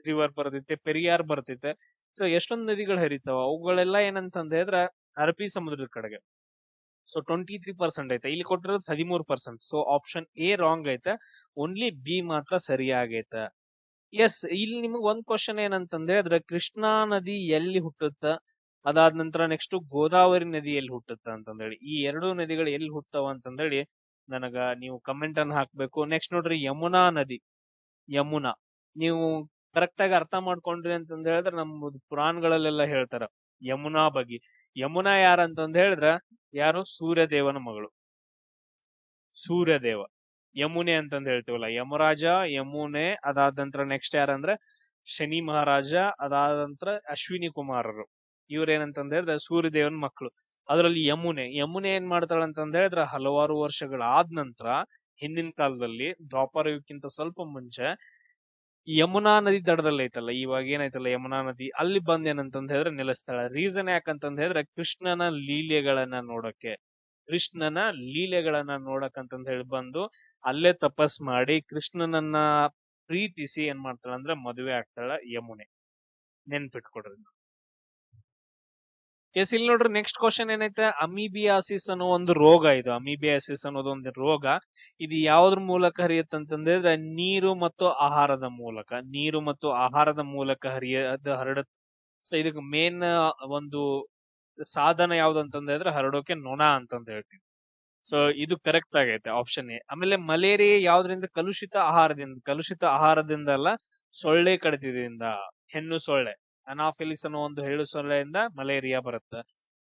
Speaker 1: ರಿವರ್ ಬರ್ತೈತೆ, ಪೆರಿಯಾರ್ ಬರ್ತೈತೆ. ಸೊ ಎಷ್ಟೊಂದು ನದಿಗಳು ಹರಿತಾವ. ಅವುಗಳೆಲ್ಲ ಏನಂತಂದ ಹೇಳಿದ್ರ ಅರಬ್ಬಿ ಸಮುದ್ರದ ಕಡೆಗೆ. ಸೊ 23% ಐತೆ. ಇಲ್ಲಿ ಕೊಟ್ಟಿರೋದು 13%. ಸೊ ಆಪ್ಷನ್ ಎ ರಾಂಗ್ ಐತೆ, ಓನ್ಲಿ ಬಿ ಮಾತ್ರ ಸರಿಯಾಗೈತೆ. ಎಸ್, ಇಲ್ಲಿ ನಿಮಗ್ ಒಂದ್ ಕ್ವಶನ್ ಏನಂತಂದ್ರೆ ಅದ್ರ ಕೃಷ್ಣಾ ನದಿ ಎಲ್ಲಿ ಹುಟ್ಟುತ್ತ, ಅದಾದ ನಂತರ ನೆಕ್ಸ್ಟ್ ಗೋದಾವರಿ ನದಿ ಎಲ್ಲಿ ಹುಟ್ಟುತ್ತ ಅಂತಂದೇಳಿ. ಈ ಎರಡೂ ನದಿಗಳು ಎಲ್ಲಿ ಹುಟ್ಟತಾವ ಅಂತಂದೇಳಿ ನನಗ ನೀವು ಕಮೆಂಟ್ ಅನ್ನ ಹಾಕ್ಬೇಕು. ನೆಕ್ಸ್ಟ್ ನೋಡ್ರಿ, ಯಮುನಾ ನದಿ, ಯಮುನಾ ನೀವು ಕರೆಕ್ಟ್ ಆಗಿ ಅರ್ಥ ಮಾಡ್ಕೊಂಡ್ರಿ ಅಂತಂದ್ ಹೇಳಿದ್ರೆ ನಮ್ಮ ಪುರಾಣಗಳಲ್ಲೆಲ್ಲ ಹೇಳ್ತಾರ ಯಮುನಾ ಬಗ್ಗೆ. ಯಮುನಾ ಯಾರಂತಂದ್ ಹೇಳಿದ್ರ ಯಾರು, ಸೂರ್ಯದೇವನ ಮಗಳು, ಸೂರ್ಯದೇವ. ಯಮುನೆ ಅಂತಂದ್ ಹೇಳ್ತೀವಲ್ಲ, ಯಮರಾಜ, ಯಮುನೆ. ಅದಾದ ನಂತರ ನೆಕ್ಸ್ಟ್ ಯಾರಂದ್ರೆ ಶನಿ ಮಹಾರಾಜ, ಅದಾದ ನಂತರ ಅಶ್ವಿನಿ ಕುಮಾರರು. ಇವ್ರೇನಂತಂದ್ ಹೇಳಿದ್ರೆ ಸೂರ್ಯದೇವನ ಮಕ್ಕಳು. ಅದರಲ್ಲಿ ಯಮುನೆ, ಯಮುನೆ ಏನ್ ಮಾಡ್ತಾಳ ಅಂತಂದ್ ಹೇಳಿದ್ರೆ ಹಲವಾರು ವರ್ಷಗಳಾದ ನಂತರ, ಹಿಂದಿನ ಕಾಲದಲ್ಲಿ ದ್ವಾಪರ ಯುಗಕ್ಕಿಂತ ಸ್ವಲ್ಪ ಮುಂಚೆ, ಯಮುನಾ ನದಿ ದಡದಲ್ಲಿ ಐತಲ್ಲ, ಇವಾಗ ಏನೈತಲ್ಲ ಯಮುನಾ ನದಿ, ಅಲ್ಲಿ ಬಂದ್ ಏನಂತಂದ್ ಹೇಳಿದ್ರೆ ನೆಲೆಸ್ತಾಳ. ರೀಸನ್ ಯಾಕಂತಂದ್ ಹೇಳಿದ್ರೆ ಕೃಷ್ಣನ ಲೀಲೆಗಳನ್ನ ನೋಡಕ್ಕೆ, ಕೃಷ್ಣನ ಲೀಲೆಗಳನ್ನ ನೋಡಕಂತಂದ್ ಹೇಳಿ ಬಂದು ಅಲ್ಲೇ ತಪಸ್ ಮಾಡಿ ಕೃಷ್ಣನನ್ನ ಪ್ರೀತಿಸಿ ಏನ್ ಮಾಡ್ತಾಳ ಅಂದ್ರೆ ಮದುವೆ ಆಗ್ತಾಳ ಯಮುನೆ. ನೆನ್ಪಿಟ್ಕೊಡ್ರಿ. ಎಸ್, ಇಲ್ಲಿ ನೋಡ್ರಿ, ನೆಕ್ಸ್ಟ್ ಕ್ವಶನ್ ಏನೈತೆ, ಅಮೀಬಿಯಾಸಿಸ್ ಅನ್ನೋ ಒಂದು ರೋಗ. ಇದು ಅಮೀಬಿಯಾಸಿಸ್ ಅನ್ನೋದು ಒಂದು ರೋಗ. ಇದು ಯಾವ್ದ್ರ ಮೂಲಕ ಹರಿಯತ್ತಂತಂದ್ರೆ ನೀರು ಮತ್ತು ಆಹಾರದ ಮೂಲಕ, ನೀರು ಮತ್ತು ಆಹಾರದ ಮೂಲಕ ಹರಡ. ಸೊ ಇದಕ್ಕೆ ಮೇನ್ ಒಂದು ಸಾಧನ ಯಾವ್ದಂತಂದ್ರೆ ಹರಡೋಕೆ ನೊಣ ಅಂತಂದ ಹೇಳ್ತೀವಿ. ಸೊ ಇದು ಕರೆಕ್ಟ್ ಆಗೈತೆ, ಆಪ್ಷನ್ ಎ. ಆಮೇಲೆ ಮಲೇರಿಯಾ ಯಾವ್ದ್ರಿಂದ, ಕಲುಷಿತ ಆಹಾರದಿಂದ. ಕಲುಷಿತ ಆಹಾರದಿಂದ ಅಲ್ಲ, ಸೊಳ್ಳೆ ಕಡಿತದಿಂದ, ಹೆಣ್ಣು ಸೊಳ್ಳೆ ಅನಾಫಿಲಿಸ್ ಅನ್ನೋ ಒಂದು ಹೆಣ್ಣು ಸೊಳ್ಳೆಯಿಂದ ಮಲೇರಿಯಾ ಬರುತ್ತೆ.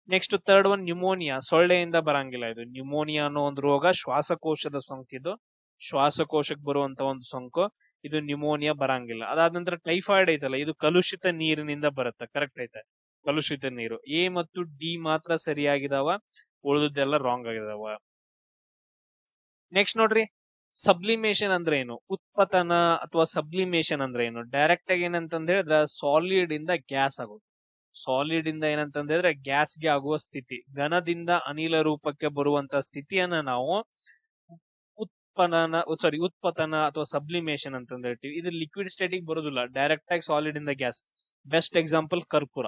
Speaker 1: ನೆಕ್ಸ್ಟ್ ಥರ್ಡ್ ಒನ್ ನ್ಯೂಮೋನಿಯಾ, ಸೊಳ್ಳೆಯಿಂದ ಬರಂಗಿಲ್ಲ ಇದು. ನ್ಯೂಮೋನಿಯಾ ಅನ್ನೋ ಒಂದು ರೋಗ ಶ್ವಾಸಕೋಶದ ಸೋಂಕಿದು, ಶ್ವಾಸಕೋಶಕ್ಕೆ ಬರುವಂತ ಒಂದು ಸೋಂಕು. ಇದು ನ್ಯೂಮೋನಿಯಾ ಬರಂಗಿಲ್ಲ. ಅದಾದ ನಂತರ ಟೈಫಾಯ್ಡ್ ಐತಲ್ಲ, ಇದು ಕಲುಷಿತ ನೀರಿನಿಂದ ಬರುತ್ತೆ. ಕರೆಕ್ಟ್ ಐತೆ, ಕಲುಷಿತ ನೀರು. ಎ ಮತ್ತು ಡಿ ಮಾತ್ರ ಸರಿಯಾಗಿದಾವ, ಉಳಿದೆಲ್ಲ ರಾಂಗ್ ಆಗಿದಾವ. ನೆಕ್ಸ್ಟ್ ನೋಡ್ರಿ, ಸಬ್ಲಿಮೇಷನ್ ಅಂದ್ರೆ ಏನು, ಉತ್ಪತನ ಅಥವಾ ಸಬ್ಲಿಮೇಷನ್ ಅಂದ್ರೆ ಏನು. ಡೈರೆಕ್ಟ್ ಆಗಿ ಏನಂತಂದ್ ಹೇಳಿದ್ರೆ ಸಾಲಿಡ್ ಇಂದ ಗ್ಯಾಸ್ ಆಗೋದು. ಸಾಲಿಡ್ ಇಂದ ಏನಂತಂದ ಹೇಳಿದ್ರೆ ಗ್ಯಾಸ್ಗೆ ಆಗುವ ಸ್ಥಿತಿ, ಘನದಿಂದ ಅನಿಲ ರೂಪಕ್ಕೆ ಬರುವಂತ ಸ್ಥಿತಿಯನ್ನ ನಾವು ಉತ್ಪತನ ಅಥವಾ ಸಬ್ಲಿಮೇಷನ್ ಅಂತಂದ ಹೇಳ್ತೀವಿ. ಇದು ಲಿಕ್ವಿಡ್ ಸ್ಟೇಟಿಗೆ ಬರೋದಿಲ್ಲ, ಡೈರೆಕ್ಟ್ ಆಗಿ ಸಾಲಿಡ್ ಇಂದ ಗ್ಯಾಸ್. ಬೆಸ್ಟ್ ಎಕ್ಸಾಂಪಲ್ ಕರ್ಪೂರ.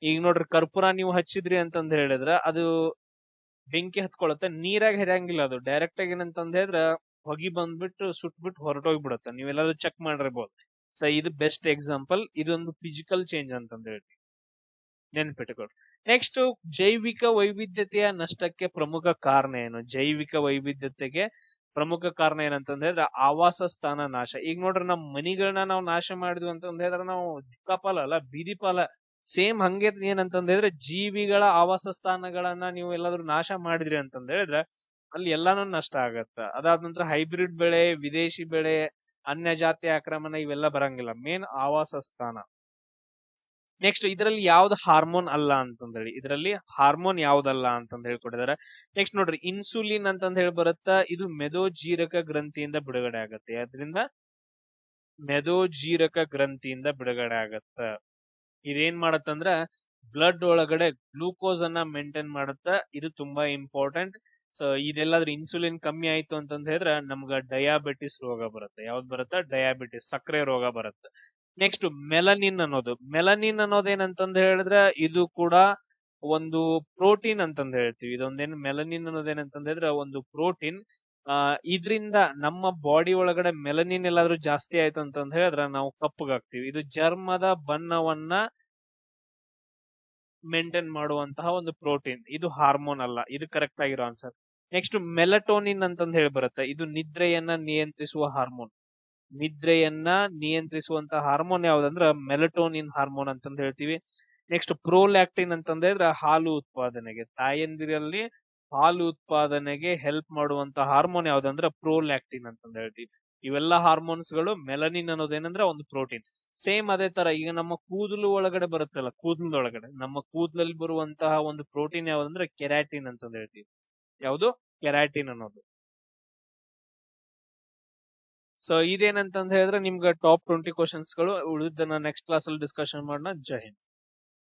Speaker 1: ಈಗ ನೋಡ್ರಿ, ಕರ್ಪೂರ ನೀವು ಹಚ್ಚಿದ್ರಿ ಅಂತಂದ ಹೇಳಿದ್ರ ಅದು ಬೆಂಕಿ ಹತ್ಕೊಳತ್ತೆ, ನೀರಾಗ ಹೆರಂಗಿಲ್ಲ. ಅದು ಡೈರೆಕ್ಟ್ ಆಗಿ ಏನಂತಂದ ಹೇಳಿದ್ರ ಹೊಗಿ ಬಂದ್ಬಿಟ್ಟು ಸುಟ್ಬಿಟ್ಟು ಹೊರಟೋಗ್ಬಿಡತ್ತೆ. ನೀವೆಲ್ಲರೂ ಚೆಕ್ ಮಾಡಿರ್ಬೋದು. ಸೊ ಇದು ಬೆಸ್ಟ್ ಎಕ್ಸಾಂಪಲ್. ಇದೊಂದು ಫಿಸಿಕಲ್ ಚೇಂಜ್ ಅಂತಂದ ಹೇಳ್ತೀವಿ, ನೆನ್ಪಿಟ್ಕೊಳ್ರಿ. ನೆಕ್ಸ್ಟ್, ಜೈವಿಕ ವೈವಿಧ್ಯತೆಯ ನಷ್ಟಕ್ಕೆ ಪ್ರಮುಖ ಕಾರಣ ಏನು? ಜೈವಿಕ ವೈವಿಧ್ಯತೆಗೆ ಪ್ರಮುಖ ಕಾರಣ ಏನಂತಂದ ಹೇಳಿದ್ರೆ ಆವಾಸ ಸ್ಥಾನ ನಾಶ. ಈಗ ನೋಡ್ರಿ, ನಮ್ ಮನಿಗಳನ್ನ ನಾವು ನಾಶ ಮಾಡಿದ್ವಿ ಅಂತಂದ ಹೇಳಿದ್ರೆ ನಾವು ದಿಕ್ಕಾಪಾಲ ಅಲ್ಲ, ಬೀದಿಪಾಲ. ಸೇಮ್ ಹಂಗೆ ಏನಂತಂದ ಹೇಳಿದ್ರೆ ಜೀವಿಗಳ ಆವಾಸ ಸ್ಥಾನಗಳನ್ನ ನೀವು ಎಲ್ಲಾದ್ರೂ ನಾಶ ಮಾಡಿದ್ರಿ ಅಂತಂದ ಹೇಳಿದ್ರೆ ಅಲ್ಲಿ ಎಲ್ಲಾನು ನಷ್ಟ ಆಗತ್ತ. ಅದಾದ ನಂತರ ಹೈಬ್ರಿಡ್ ಬೆಳೆ, ವಿದೇಶಿ ಬೆಳೆ, ಅನ್ಯ ಜಾತಿ ಆಕ್ರಮಣ ಇವೆಲ್ಲ ಬರಂಗಿಲ್ಲ. ಮೇನ್ ಆವಾಸ ಸ್ಥಾನ. ನೆಕ್ಸ್ಟ್, ಇದರಲ್ಲಿ ಯಾವ್ದು ಹಾರ್ಮೋನ್ ಅಲ್ಲ ಅಂತಂದೇಳಿ, ಇದರಲ್ಲಿ ಹಾರ್ಮೋನ್ ಯಾವ್ದಲ್ಲ ಅಂತಂದ ಹೇಳ್ಕೊಟ್ಟಿದ್ದಾರೆ. ನೆಕ್ಸ್ಟ್ ನೋಡ್ರಿ, ಇನ್ಸುಲಿನ್ ಅಂತಂದ ಹೇಳಿ ಬರುತ್ತಾ, ಇದು ಮೆದೋಜೀರಕ ಗ್ರಂಥಿಯಿಂದ ಬಿಡುಗಡೆ ಆಗತ್ತೆ. ಅದರಿಂದ ಮೆದೋಜೀರಕ ಗ್ರಂಥಿಯಿಂದ ಬಿಡುಗಡೆ ಆಗತ್ತ. ಇದೇನ್ ಮಾಡತ್ತಂದ್ರ ಬ್ಲಡ್ ಒಳಗಡೆ ಗ್ಲೂಕೋಸ್ ಅನ್ನ ಮೇಂಟೈನ್ ಮಾಡುತ್ತ. ಇದು ತುಂಬಾ ಇಂಪಾರ್ಟೆಂಟ್. ಸೊ ಇದೆಲ್ಲಾದ್ರೂ ಇನ್ಸುಲಿನ್ ಕಮ್ಮಿ ಆಯ್ತು ಅಂತಂದ ಹೇಳಿದ್ರೆ ನಮ್ಗ ಡಯಾಬಿಟಿಸ್ ರೋಗ ಬರುತ್ತೆ. ಯಾವ್ದು ಬರುತ್ತೆ? ಡಯಾಬಿಟಿಸ್, ಸಕ್ಕರೆ ರೋಗ ಬರುತ್ತೆ. ನೆಕ್ಸ್ಟ್, ಮೆಲನಿನ್ ಅನ್ನೋದೇನಂತಂದ ಹೇಳಿದ್ರೆ ಇದು ಕೂಡ ಒಂದು ಪ್ರೋಟೀನ್ ಅಂತಂದ ಹೇಳ್ತೀವಿ. ಇದೊಂದೇನು ಮೆಲನಿನ್ ಅನ್ನೋದೇನಂತಂದ ಹೇಳಿದ್ರೆ ಒಂದು ಪ್ರೋಟೀನ್. ಇದ್ರಿಂದ ನಮ್ಮ ಬಾಡಿ ಒಳಗಡೆ ಮೆಲನಿನ್ ಎಲ್ಲಾದ್ರೂ ಜಾಸ್ತಿ ಆಯ್ತು ಅಂತಂದ ಹೇಳಿದ್ರೆ ನಾವು ಕಪ್ಪಗಾಗ್ತೀವಿ. ಇದು ಚರ್ಮದ ಬಣ್ಣವನ್ನ ಮೇಂಟೈನ್ ಮಾಡುವಂತಹ ಒಂದು ಪ್ರೋಟೀನ್. ಇದು ಹಾರ್ಮೋನ್ ಅಲ್ಲ. ಇದು ಕರೆಕ್ಟ್ ಆಗಿರೋ ಆನ್ಸರ್. ನೆಕ್ಸ್ಟ್, ಮೆಲಟೋನಿನ್ ಅಂತಂದ ಹೇಳಿ ಬರುತ್ತೆ. ಇದು ನಿದ್ರೆಯನ್ನ ನಿಯಂತ್ರಿಸುವ ಹಾರ್ಮೋನ್. ನಿದ್ರೆಯನ್ನ ನಿಯಂತ್ರಿಸುವಂತ ಹಾರ್ಮೋನ್ ಯಾವ್ದಂದ್ರ ಮೆಲಟೋನಿನ್ ಹಾರ್ಮೋನ್ ಅಂತಂದ ಹೇಳ್ತೀವಿ. ನೆಕ್ಸ್ಟ್, ಪ್ರೋಲ್ಯಾಕ್ಟಿನ್ ಅಂತಂದ ಹೇಳಿದ್ರೆ ಹಾಲು ಉತ್ಪಾದನೆಗೆ, ತಾಯಂದಿರಲ್ಲಿ ಹಾಲು ಉತ್ಪಾದನೆಗೆ ಹೆಲ್ಪ್ ಮಾಡುವಂತ ಹಾರ್ಮೋನ್ ಯಾವ್ದಂದ್ರ ಪ್ರೋಲ್ಯಾಕ್ಟಿನ್ ಅಂತಂದ ಹೇಳ್ತೀವಿ. ಇವೆಲ್ಲ ಹಾರ್ಮೋನ್ಸ್ ಗಳು. ಮೆಲನಿನ್ ಅನ್ನೋದೇನಂದ್ರೆ ಒಂದು ಪ್ರೋಟೀನ್. ಸೇಮ್ ಅದೇ ತರ ಈಗ ನಮ್ಮ ಕೂದಲು ಒಳಗಡೆ ಬರುತ್ತಲ್ಲ, ಕೂದಲೊಳಗಡೆ ನಮ್ಮ ಕೂದಲಲ್ಲಿ ಬರುವಂತಹ ಒಂದು ಪ್ರೋಟೀನ್ ಯಾವ್ದಂದ್ರೆ ಕೆರಾಟಿನ್ ಅಂತಂದ ಹೇಳ್ತೀವಿ. ಯಾವುದು? ಕೆರಾಟಿನ್ ಅನ್ನೋದು. ಸೊ ಇದೇನಂತಂದ ಹೇಳಿದ್ರೆ ನಿಮ್ಗೆ ಟಾಪ್ 20 ಕ್ವಶನ್ಸ್ ಗಳು. ಉಳಿದನ್ನ ನೆಕ್ಸ್ಟ್ ಕ್ಲಾಸ್ ಅಲ್ಲಿ ಡಿಸ್ಕಷನ್ ಮಾಡೋಣ. ಜೈ ಹಿಂದ್.